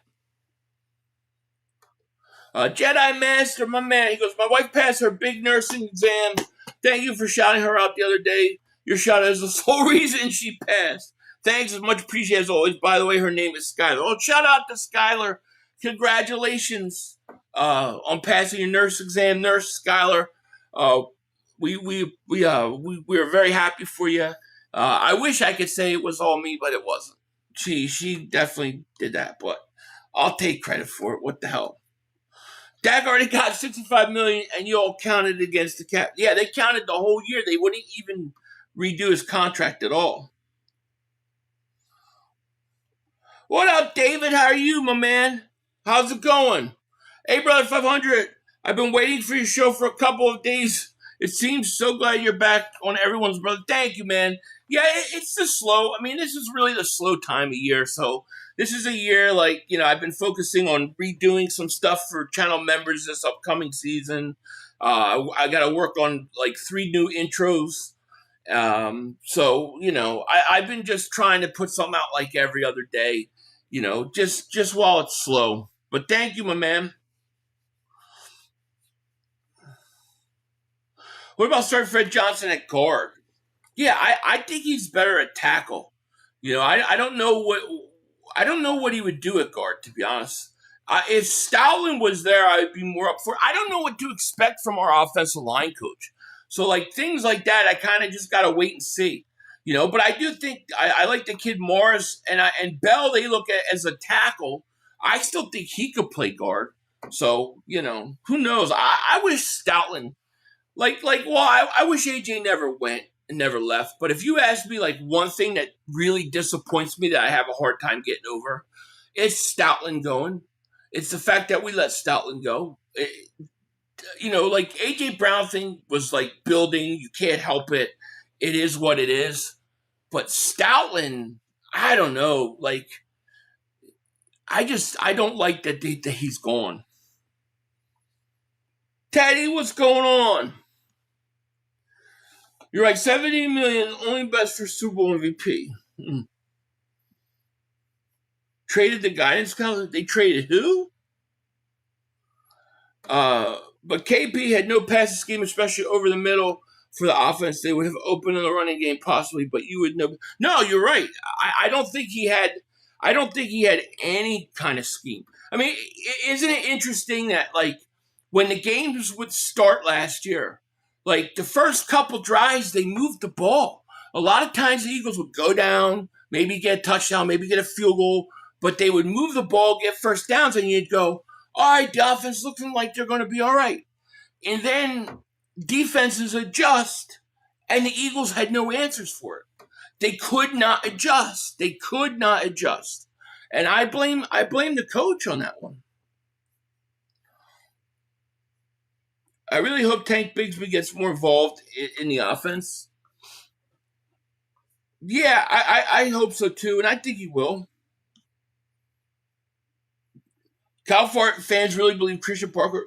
Jedi Master, my man. He goes, my wife passed her big nursing exam. Thank you for shouting her out the other day. Your shout is the sole reason she passed. Thanks, as much appreciated as always. By the way, her name is Skylar. Oh, shout out to Skylar. Congratulations on passing your nurse exam, Nurse Skylar. We are very happy for you. I wish I could say it was all me, but it wasn't. She definitely did that, but I'll take credit for it. What the hell? Dak already got $65 million, and you all counted against the cap. Yeah, they counted the whole year. They wouldn't even redo his contract at all. What up, David? How are you, my man? How's it going? Hey, brother 500. I've been waiting for your show for a couple of days. It seems so glad you're back on everyone's brother. Thank you, man. Yeah, it's the slow. This is really the slow time of year. So this is a year I've been focusing on redoing some stuff for channel members this upcoming season. I got to work on 3 new intros. I've been just trying to put something out every other day, just while it's slow. But thank you, my man. What about starting Fred Johnson at guard? Yeah, I think he's better at tackle. I don't know what he would do at guard, to be honest. If Stoutland was there, I'd be more up for it. I don't know what to expect from our offensive line coach. So things like that, I kind of just gotta wait and see. But I do think I like the kid Morris and Bell. They look at as a tackle. I still think he could play guard. So who knows? I wish Stoutland. I wish AJ never went and never left. But if you ask me, one thing that really disappoints me that I have a hard time getting over, it's Stoutland going. It's the fact that we let Stoutland go. AJ Brown thing was building. You can't help it. It is what it is. But Stoutland, I don't know. I don't like that he's gone. Teddy, what's going on? You're right, $70 million, only best for Super Bowl MVP. Traded the guidance counselor? They traded who? But KP had no passing scheme, especially over the middle for the offense. They would have opened in the running game possibly, but you would know. No, you're right. I don't think he had any kind of scheme. Isn't it interesting that when the games would start last year, the first couple drives, they moved the ball. A lot of times the Eagles would go down, maybe get a touchdown, maybe get a field goal, but they would move the ball, get first downs, and you'd go, all right, the offense looking like they're going to be all right. And then defenses adjust, and the Eagles had no answers for it. They could not adjust. And I blame the coach on that one. I really hope Tank Bigsby gets more involved in the offense. Yeah, I hope so too, and I think he will. Cal fans really believe Christian Parker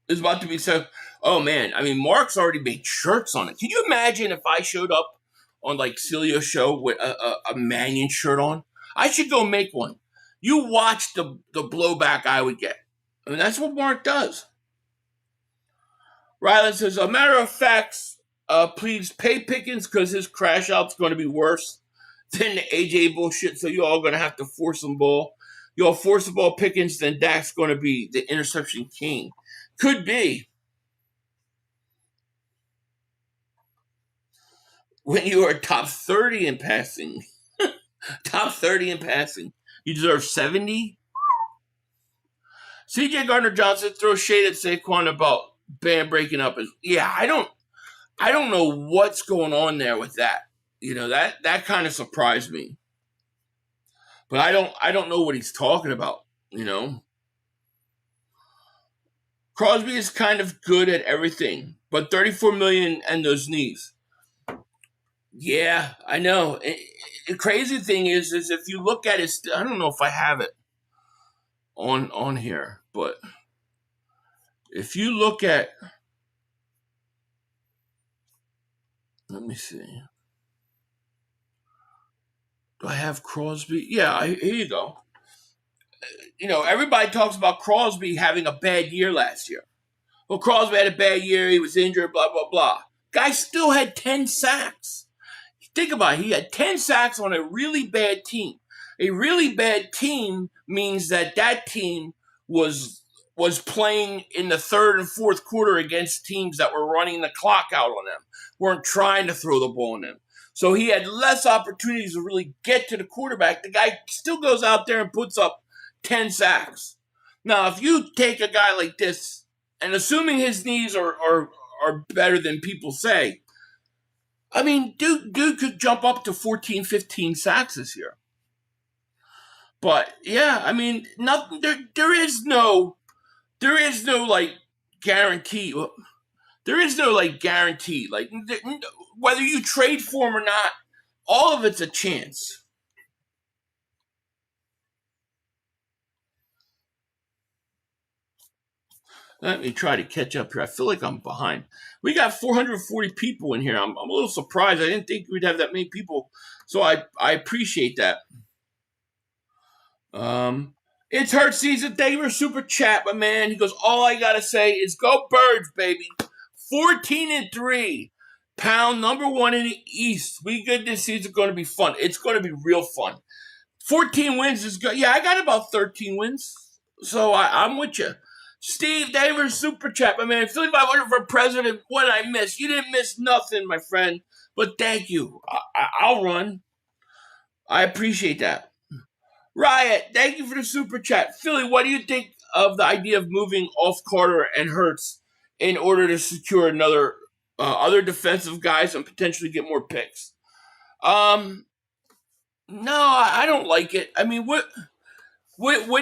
is about to be so. Oh man, I mean, Mark's already made shirts on it. Can you imagine if I showed up on like Celio's show with a Mannion shirt on? I should go make one. You watch the blowback I would get. I mean, that's what Mark does. Rylan says, a matter of facts, please pay Pickens because his crash out's going to be worse than the AJ bullshit, so you all going to have to force some ball. You all force the ball Pickens, then Dak's going to be the interception king. Could be. When you are top 30 in passing, top 30 in passing, you deserve 70? CJ Gardner-Johnson throws shade at Saquon about Bam breaking up. Yeah, I don't know what's going on there with that. You know, that kind of surprised me. But I don't know what he's talking about, you know. Crosby is kind of good at everything, but $34 million and those knees. Yeah, I know. The crazy thing is if you look at it, I don't know if I have it on here, but if you look at, let me see. Do I have Crosby? Yeah, here you go. You know, everybody talks about Crosby having a bad year last year. Well, Crosby had a bad year. He was injured, blah, blah, blah. Guy still had 10 sacks. Think about it. He had 10 sacks on a really bad team. A really bad team means that team was playing in the third and fourth quarter against teams that were running the clock out on them, weren't trying to throw the ball on them. So he had less opportunities to really get to the quarterback. The guy still goes out there and puts up 10 sacks. Now, if you take a guy like this, and assuming his knees are better than people say, I mean, dude could jump up to 14, 15 sacks this year. But yeah, I mean, nothing. There is no like guarantee. There is no like guarantee. Like whether you trade for him or not, all of it's a chance. Let me try to catch up here. I feel like I'm behind. We got 440 people in here. I'm a little surprised. I didn't think we'd have that many people. So I appreciate that. It's Hurts season. Thank you for super chat, my man. He goes, all I got to say is go Birds, baby. 14-3. Pound number 1 in the East. We good this season. Going to be fun. It's going to be real fun. 14 wins is good. Yeah, I got about 13 wins. So I'm with you. Steve, thank you for super chat, my man. Philly 500 for president. What did I miss? You didn't miss nothing, my friend. But thank you. I'll run. I appreciate that. Riot, thank you for the super chat. Philly, what do you think of the idea of moving off Carter and Hurts in order to secure another other defensive guys and potentially get more picks? No, I don't like it. I mean, what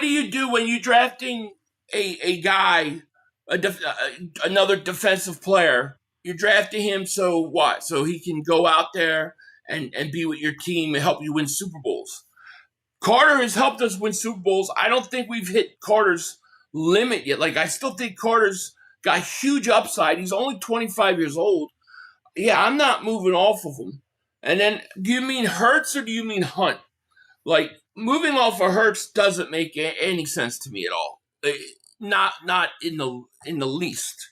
do you do when you're drafting a guy, another defensive player? You're drafting him so what? So he can go out there and be with your team and help you win Super Bowls. Carter has helped us win Super Bowls. I don't think we've hit Carter's limit yet. Like, I still think Carter's got huge upside. He's only 25 years old. Yeah, I'm not moving off of him. And then, do you mean Hurts or do you mean Hunt? Like, moving off of Hurts doesn't make any sense to me at all. Not in the least.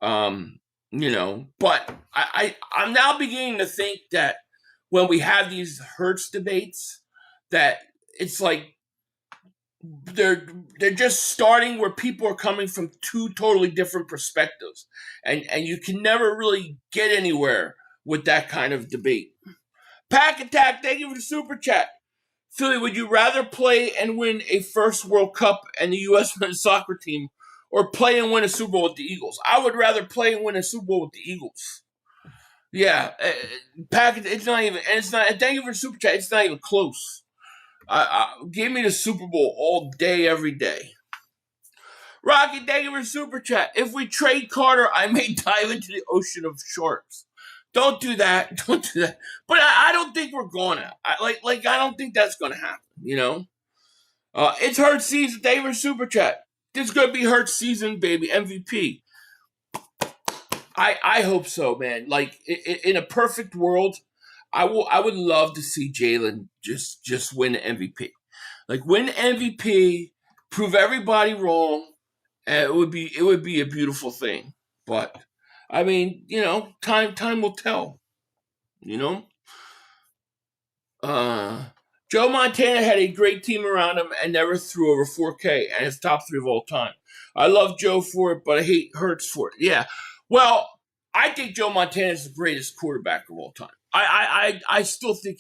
You know, but I'm now beginning to think that when we have these Hurts debates, that it's like they're just starting where people are coming from two totally different perspectives, and you can never really get anywhere with that kind of debate. Pack Attack, thank you for the super chat. Philly, would you rather play and win a first World Cup and the U.S. men's soccer team, or play and win a Super Bowl with the Eagles? I would rather play and win a Super Bowl with the Eagles. Yeah, Pack, it's not even, and it's not. And thank you for the super chat. It's not even close. Give me the Super Bowl all day, every day. Rocky, thank you for super chat. If we trade Carter, I may dive into the ocean of sharks. Don't do that. Don't do that. But I don't think we're gonna. I don't think that's gonna happen. You know. It's Hurts season. Thank you for super chat. This is gonna be Hurts season, baby. MVP. I hope so, man. Like in a perfect world, I would love to see Jalen just win the MVP. Like win MVP, prove everybody wrong, and it would be a beautiful thing. But I mean, you know, time will tell. You know? Joe Montana had a great team around him and never threw over 4K and his top 3 of all time. I love Joe for it, but I hate Hurts for it. Yeah. Well, I think Joe Montana is the greatest quarterback of all time. I still think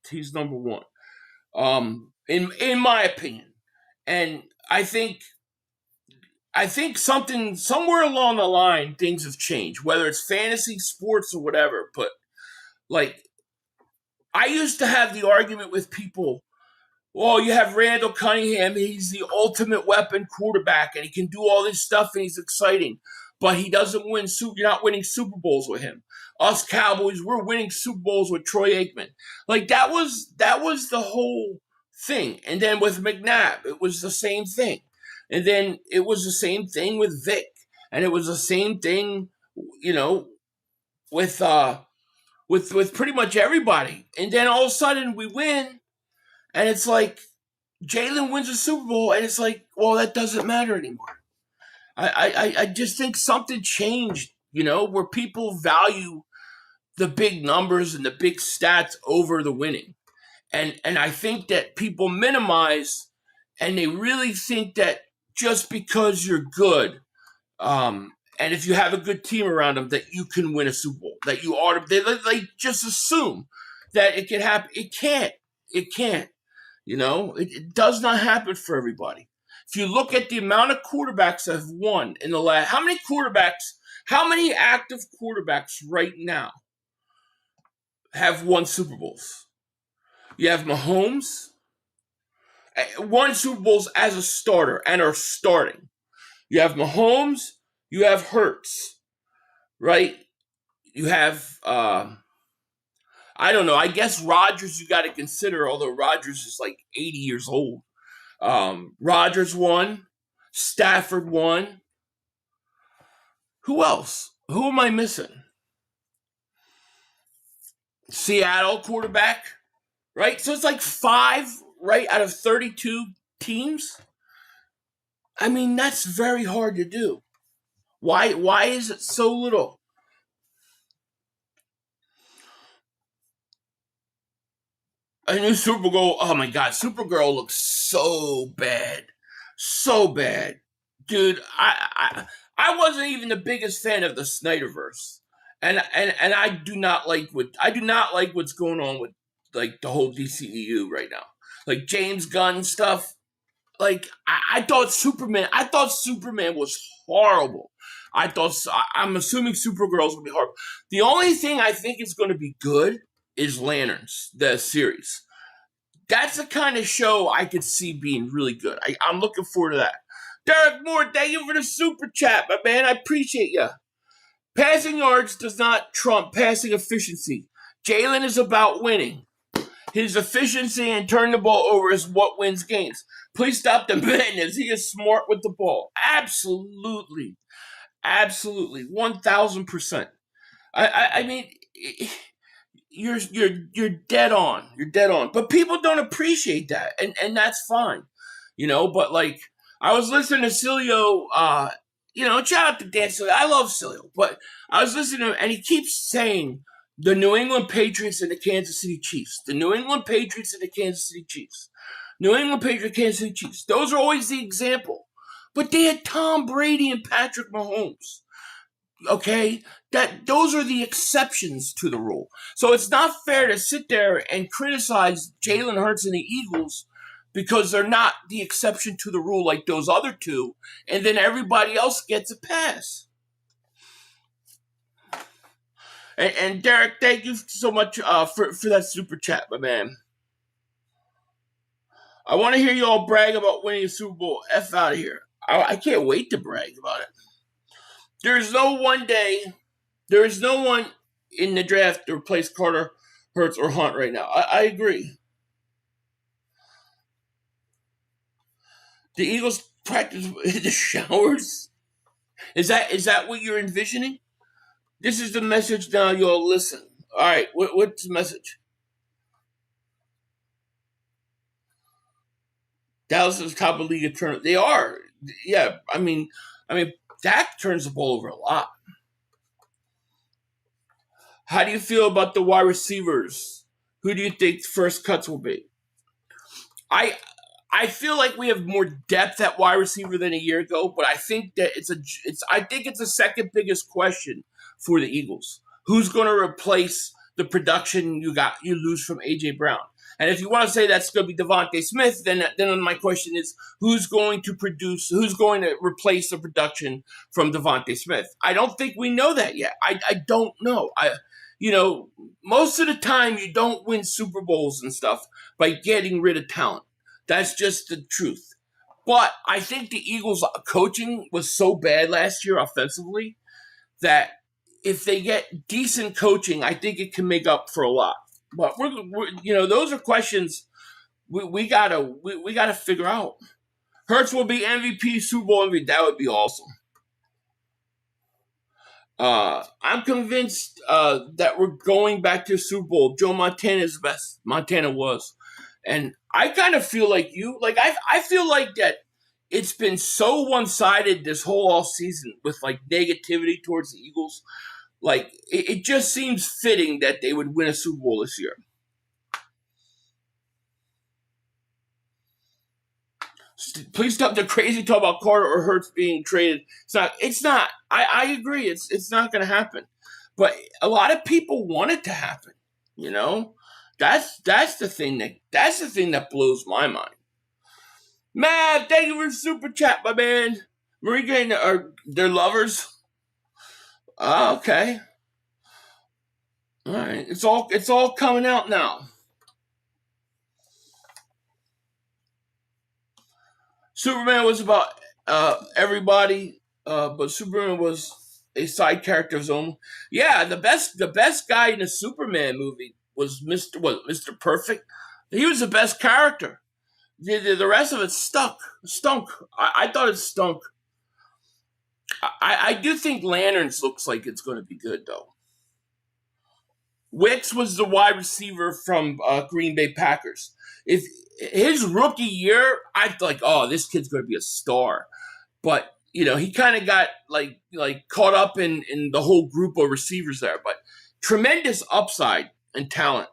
he's number one. In my opinion. And I think something somewhere along the line things have changed, whether it's fantasy, sports, or whatever. But like I used to have the argument with people, well, you have Randall Cunningham, he's the ultimate weapon quarterback, and he can do all this stuff, and he's exciting. But he doesn't win. You're not winning Super Bowls with him. Us Cowboys, we're winning Super Bowls with Troy Aikman. Like that was the whole thing. And then with McNabb, it was the same thing. And then it was the same thing with Vic, and it was the same thing, you know, with pretty much everybody. And then all of a sudden we win, and it's like Jalen wins a Super Bowl, and it's like, well, that doesn't matter anymore. I just think something changed, you know, where people value the big numbers and the big stats over the winning. And I think that people minimize, and they really think that just because you're good, and if you have a good team around them, that you can win a Super Bowl, that you ought to, they just assume that it can happen. It can't, you know, it does not happen for everybody. If you look at the amount of quarterbacks that have won in the last, how many active quarterbacks right now have won Super Bowls? You have Mahomes, won Super Bowls as a starter and are starting. You have Mahomes, you have Hurts, right? You have, I don't know, I guess Rodgers you got to consider, although Rodgers is like 80 years old. Rodgers won. Stafford won. Who else? Who am I missing? Seattle quarterback, right? So it's like 5, right, out of 32 teams. I mean, that's very hard to do. Why is it so little? A new Supergirl. Oh my God, Supergirl looks so bad, dude. I wasn't even the biggest fan of the Snyderverse, and I do not like what's going on with like the whole DCEU right now, like James Gunn stuff. Like I thought Superman was horrible. I'm assuming Supergirl's gonna be horrible. The only thing I think is going to be good is Lanterns, the series. That's the kind of show I could see being really good. I'm looking forward to that. Derek Moore, thank you for the super chat, my man. I appreciate you. Passing yards does not trump passing efficiency. Jalen is about winning. His efficiency and turning the ball over is what wins games. Please stop the madness. He is smart with the ball. Absolutely. 1,000%. I mean, you're dead on. You're dead on. But people don't appreciate that, and that's fine, you know. But like, I was listening to Cilio. You know, shout out to Dan Cilio. I love Cilio, but I was listening to him, and he keeps saying the New England Patriots and the Kansas City Chiefs. The New England Patriots and the Kansas City Chiefs. New England Patriots, Kansas City Chiefs. Those are always the example. But they had Tom Brady and Patrick Mahomes. Okay? Those are the exceptions to the rule. So it's not fair to sit there and criticize Jalen Hurts and the Eagles because they're not the exception to the rule like those other two, and then everybody else gets a pass. And Derek, thank you so much for that super chat, my man. I want to hear you all brag about winning a Super Bowl. F out of here. I can't wait to brag about it. There's no one in the draft to replace Carter, Hurts, or Hunt right now. I agree. The Eagles practice in the showers. Is that what you're envisioning? This is the message now. You'll listen. All right, what's the message? Dallas is top of the league in turnovers. They are. Yeah, I mean, Dak turns the ball over a lot. How do you feel about the wide receivers? Who do you think first cuts will be? I feel like we have more depth at wide receiver than a year ago, but I think that it's the second biggest question for the Eagles. Who's going to replace the production you lose from A.J. Brown? And if you want to say that's going to be Devontae Smith, then my question is, who's going to replace the production from Devontae Smith? I don't think we know that yet. I don't know. Most of the time you don't win Super Bowls and stuff by getting rid of talent. That's just the truth. But I think the Eagles' coaching was so bad last year offensively that if they get decent coaching, I think it can make up for a lot. But those are questions we gotta figure out. Hurts will be MVP, Super Bowl MVP. That would be awesome. I'm convinced that we're going back to the Super Bowl. Joe Montana is the best. Montana was. And I kind of feel like you. Like, I feel like that it's been so one-sided this whole off season with, like, negativity towards the Eagles. Like, it just seems fitting that they would win a Super Bowl this year. Please stop the crazy talk about Carter or Hurts being traded. It's not. I agree. It's not going to happen. But a lot of people want it to happen. That's the thing that blows my mind. Matt, thank you for the super chat, my man. Marika and they're lovers. Oh, okay. All right. It's all coming out now. Superman was about everybody, but Superman was a side character of his own. Yeah, the best guy in the Superman movie was Mr. Perfect. He was the best character. The rest of it stunk. I thought it stunk. I do think Lanterns looks like it's going to be good, though. Wicks was the wide receiver from Green Bay Packers. If his rookie year, I thought, oh, this kid's going to be a star. But, he kind of got like caught up in the whole group of receivers there. But tremendous upside and talent.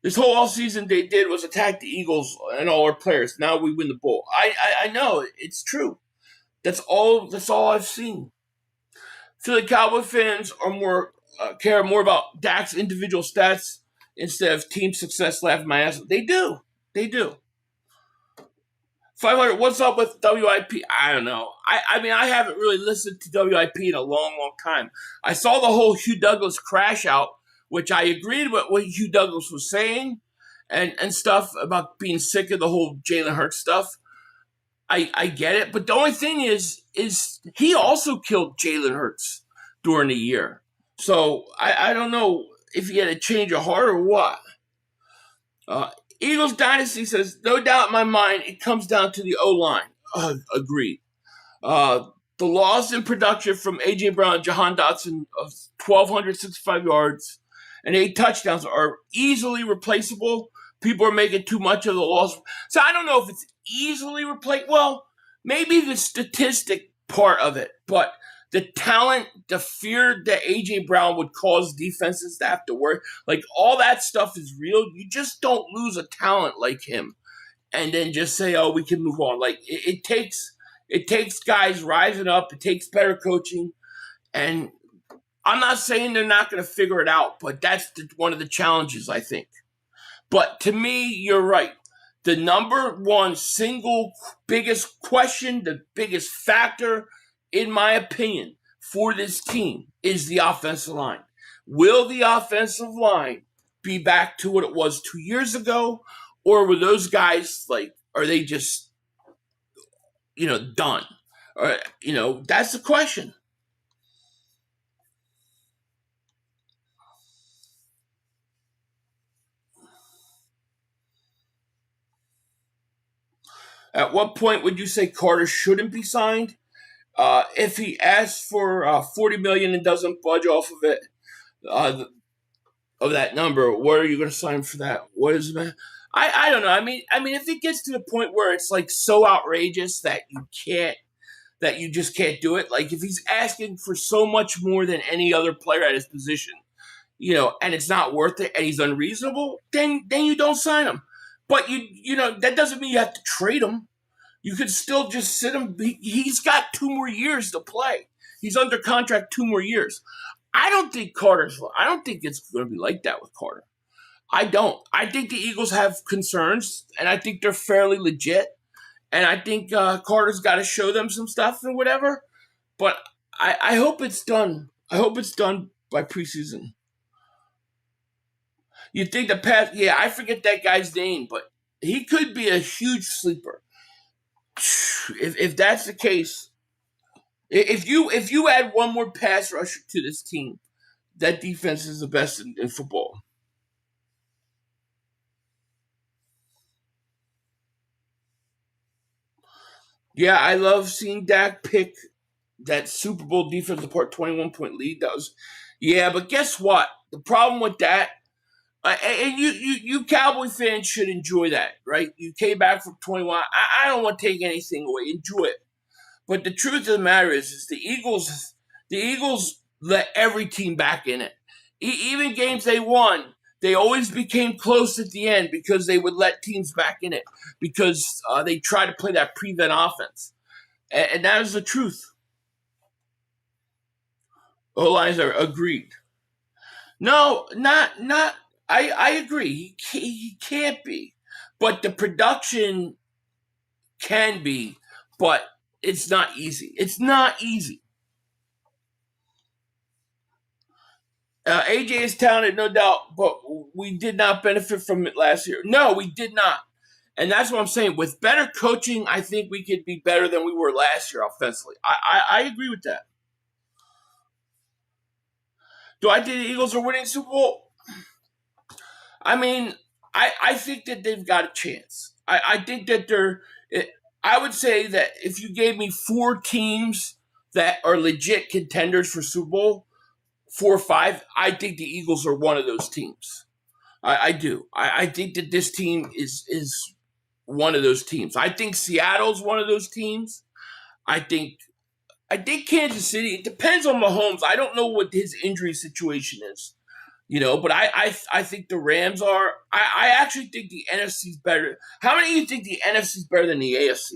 This whole offseason they did was attack the Eagles and all our players. Now we win the bowl. I know it's true. That's all I've seen. I feel like Cowboy fans are care more about Dak's individual stats instead of team success. Laughing my ass. They do. 500. What's up with WIP? I don't know. I haven't really listened to WIP in a long, long time. I saw the whole Hugh Douglas crash out, which I agreed with what Hugh Douglas was saying and stuff about being sick of the whole Jalen Hurts stuff. I get it, but the only thing is he also killed Jalen Hurts during the year. So I don't know if he had a change of heart or what. Eagles Dynasty says, no doubt in my mind, it comes down to the O-line. Agreed. The loss in production from A.J. Brown and Jahan Dotson of 1,265 yards and 8 touchdowns are easily replaceable. People are making too much of the loss. So I don't know if it's easily replaced. Well, maybe the statistic part of it, but the talent, the fear that A.J. Brown would cause defenses to have to work, like all that stuff is real. You just don't lose a talent like him and then just say, oh, we can move on. Like it takes guys rising up. It takes better coaching. And I'm not saying they're not going to figure it out, but that's one of the challenges, I think. But to me, you're right. The number one single biggest question, the biggest factor, in my opinion, for this team is the offensive line. Will the offensive line be back to what it was 2 years ago? Or will those guys, like are they just, done? Or, that's the question. At what point would you say Carter shouldn't be signed? If he asks for $40 million and doesn't budge off of it, of that number, what are you going to sign for that? What is that? I don't know. I mean, if it gets to the point where it's like so outrageous that you just can't do it. Like if he's asking for so much more than any other player at his position, and it's not worth it, and he's unreasonable, then you don't sign him. But that doesn't mean you have to trade him. You could still just sit him. He's got 2 more years to play. He's under contract 2 more years. I don't think it's going to be like that with Carter. I don't. I think the Eagles have concerns, and I think they're fairly legit. And I think Carter's got to show them some stuff and whatever. But I hope it's done. I hope it's done by preseason. You think the pass? Yeah, I forget that guy's name, but he could be a huge sleeper. If that's the case, if you add one more pass rusher to this team, that defense is the best in football. Yeah, I love seeing Dak pick that Super Bowl defensive part 21-point lead. Yeah, but guess what? The problem with that, and you Cowboy fans should enjoy that, right? You came back from 21. I don't want to take anything away. Enjoy it. But the truth of the matter is the Eagles let every team back in it. Even games they won, they always became close at the end because they would let teams back in it because they try to play that prevent offense. And that is the truth. O-lines are agreed. No, not. I agree. He can't be. But the production can be, but it's not easy. It's not easy. AJ is talented, no doubt, but we did not benefit from it last year. No, we did not. And that's what I'm saying. With better coaching, I think we could be better than we were last year offensively. I agree with that. Do I think the Eagles are winning Super Bowl? I mean, I think that they've got a chance. I think that I would say that if you gave me 4 teams that are legit contenders for Super Bowl, 4 or 5, I think the Eagles are one of those teams. I do. I think that this team is one of those teams. I think Seattle's one of those teams. I think Kansas City. It depends on Mahomes. I don't know what his injury situation is, But I think the Rams are. I actually think the NFC's better. How many of you think the NFC's better than the AFC?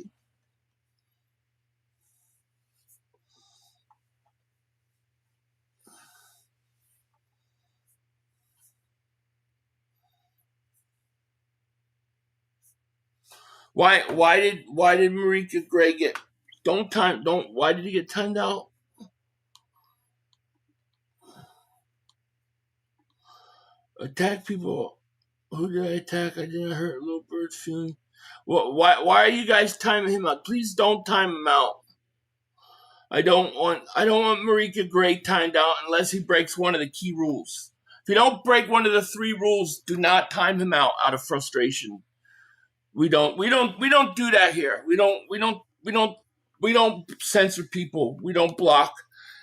Why did Marika Gray get why did he get timed out? Attack people. Who did I attack? I didn't hurt little bird's feeling. Why are you guys timing him out? Please don't time him out. I don't want Marika Gray timed out unless he breaks one of the key rules. If you don't break one of the 3 rules, do not time him out of frustration. We don't do that here. We don't censor people. We don't block,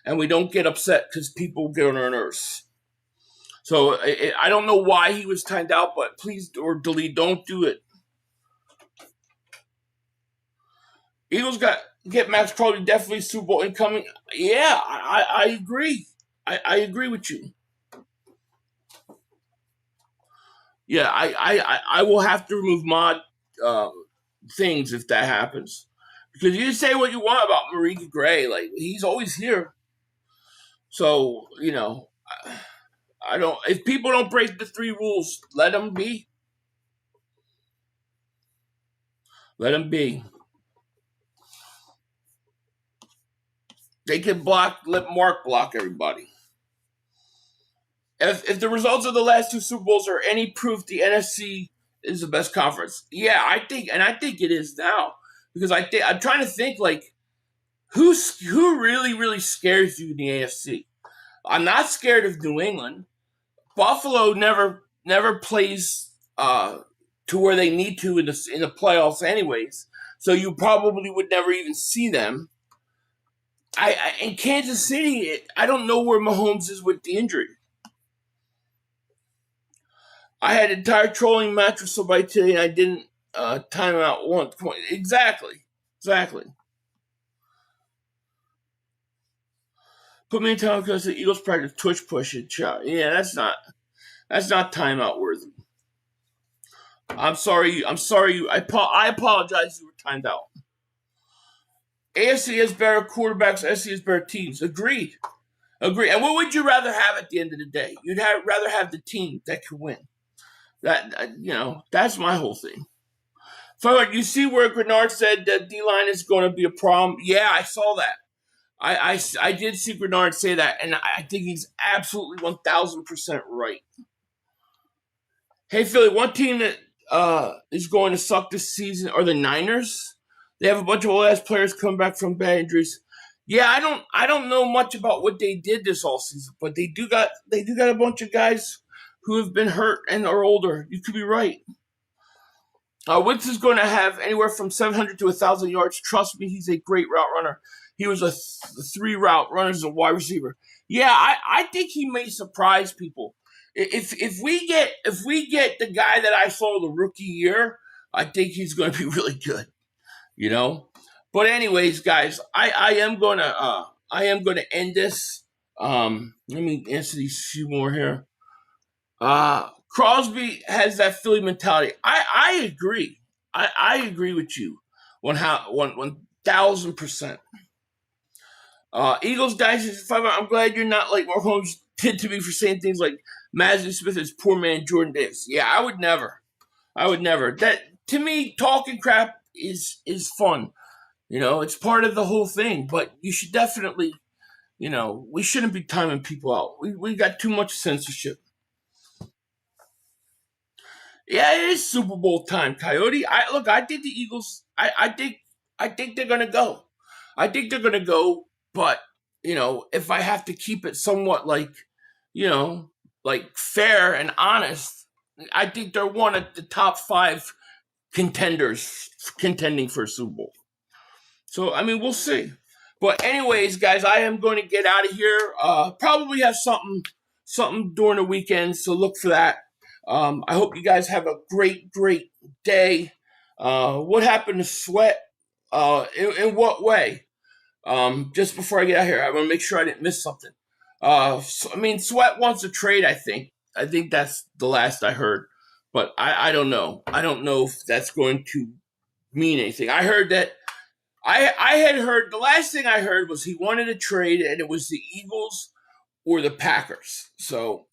and we don't get upset because people get on our nerves. So I don't know why he was timed out, but please or delete. Don't do it. Eagles get Maxx Crosby definitely Super Bowl incoming. Yeah, I agree. I agree with you. Yeah, I will have to remove mod things if that happens. Because you say what you want about Marika Gray. Like, he's always here. So, I don't. If people don't break the 3 rules, let them be. Let them be. They can let Mark block everybody. If the results of the last 2 Super Bowls are any proof, the NFC is the best conference. Yeah, I think it is now because I'm trying to think like who really scares you in the AFC. I'm not scared of New England. Buffalo never plays to where they need to in the playoffs, anyways. So you probably would never even see them. In Kansas City, I don't know where Mahomes is with the injury. I had an entire trolling match with somebody today, and I didn't time out once. Exactly. Put me in time because the Eagles practice twitch push and shot. Yeah, that's not timeout worthy. I'm sorry. I apologize. You were timed out. AFC has better quarterbacks. SC has better teams. Agreed. And what would you rather have at the end of the day? You'd rather have the team that can win. That's my whole thing. So you see where Grenard said that D-line is going to be a problem? Yeah, I saw that. I did see Grenard say that, and I think he's absolutely 1,000% right. Hey, Philly, one team that is going to suck this season are the Niners. They have a bunch of old-ass players coming back from bad injuries. Yeah, I don't know much about what they did this all season, but they do got a bunch of guys who have been hurt and are older. You could be right. Wentz is going to have anywhere from 700 to 1,000 yards. Trust me, he's a great route runner. He was a 3 route runner as a wide receiver. Yeah, I think he may surprise people. If we get the guy that I saw the rookie year, I think he's going to be really good. But anyways, guys, I am gonna end this. Let me answer these few more here. Crosby has that Philly mentality. I agree. I agree with you 1,000%. Eagles guys, I'm glad you're not like Mahomes did to me for saying things like Mazzy Smith is poor man Jordan Davis. Yeah, I would never. That to me, talking crap is fun. It's part of the whole thing. But you should definitely, we shouldn't be timing people out. We got too much censorship. Yeah, it is Super Bowl time, Coyote. I think the Eagles. I think they're gonna go. But if I have to keep it somewhat like fair and honest, I think they're one of the top 5 contenders contending for a Super Bowl. So we'll see. But anyways, guys, I am going to get out of here. Probably have something during the weekend, so look for that. I hope you guys have a great day. What happened to Sweat? In what way? Just before I get out here, I want to make sure I didn't miss something. Sweat wants a trade, I think. I think that's the last I heard. But I don't know. I don't know if that's going to mean anything. I heard that I had heard, the last thing I heard was he wanted a trade, and it was the Eagles or the Packers. So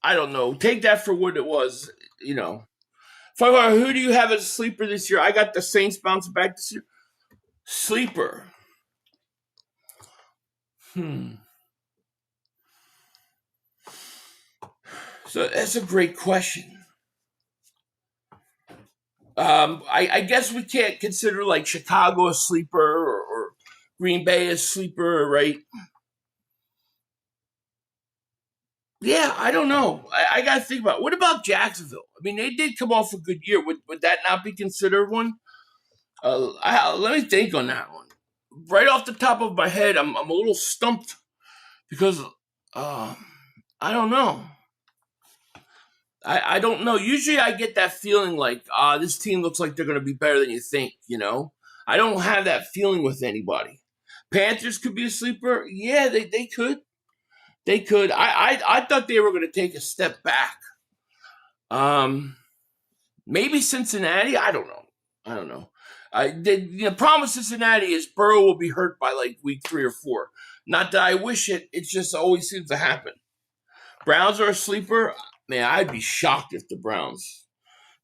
I don't know. Take that for what it was, Who do you have as a sleeper this year? I got the Saints bouncing back this year. Sleeper. So that's a great question. I guess we can't consider like Chicago a sleeper or Green Bay a sleeper, right? Yeah, I don't know. I got to think about it. What about Jacksonville? They did come off a good year. Would that not be considered one? Let me think on that one. Right off the top of my head, I'm a little stumped because I don't know. I don't know. Usually I get that feeling like, this team looks like they're going to be better than you think, I don't have that feeling with anybody. Panthers could be a sleeper. Yeah, they could. They could. I thought they were going to take a step back. Maybe Cincinnati. I don't know. The problem with Cincinnati is Burrow will be hurt by like week 3 or 4. Not that I wish it. It just always seems to happen. Browns are a sleeper. Man, I'd be shocked if the Browns.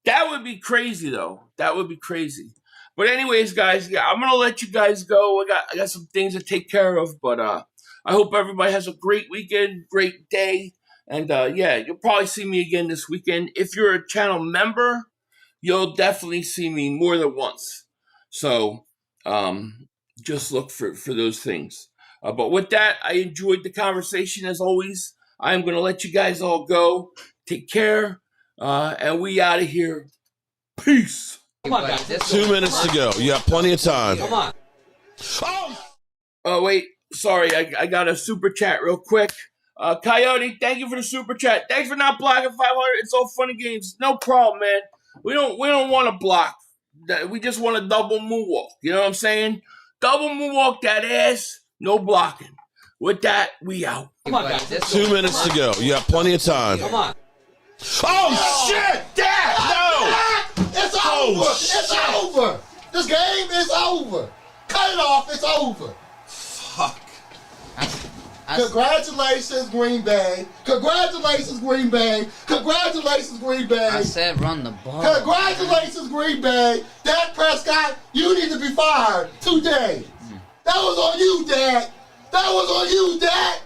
That would be crazy, though. That would be crazy. But anyways, guys, yeah, I'm gonna let you guys go. I got some things to take care of, but I hope everybody has a great weekend, great day, and yeah, you'll probably see me again this weekend. If you're a channel member, you'll definitely see me more than once. So just look for those things. But with that, I enjoyed the conversation as always. I'm going to let you guys all go. Take care. And we out of here. Peace. Come on, guys. 2 minutes to go. You have plenty of time. Come on. Oh, wait. Sorry, I got a super chat real quick. Coyote, thank you for the super chat. Thanks for not blocking 500. It's all fun and games. No problem, man. We don't want to block. We just want to double moonwalk. You know what I'm saying? Double moonwalk that ass. No blocking. With that, we out. Come on, guys. 2 minutes to go. You have plenty of time. Come on. Oh, shit! Dad! No! It's Oh, over. shit. It's over. This game is over. Cut it off. It's over. Fuck. Congratulations, Green Bay. Congratulations, Green Bay. Congratulations, Green Bay. I said run the ball. Congratulations, Green Bay. Dak Prescott, you need to be fired today. That was on you, Dak. That was on you, Dak.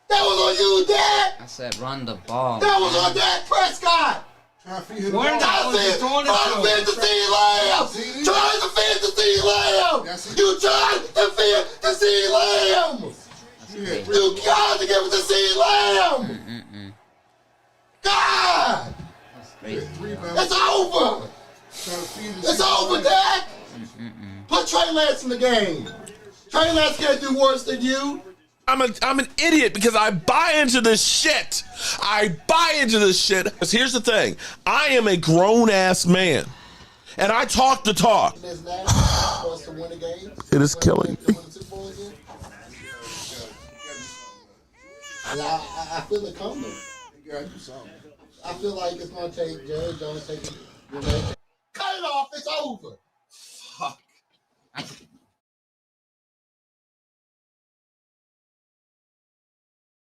That was on you, Dak. I said run the ball. That was on Dak Prescott. Trying to feed him Trying to defend the CeeDee Lamb. Trying to defend the CeeDee Lamb. You tried to defend the CeeDee Lamb. You got to give it to CeeDee Lamb. God. It's over. It's over, Dak. Put Trey Lance in the game. Trey Lance can't do worse than you. I'm an idiot because I buy into this shit. I buy into this shit. Because here's the thing. I am a grown-ass man. And I talk the talk. It is killing me. I feel it coming. I feel like it's going to take Jerry Jones taking. Cut it off. It's over.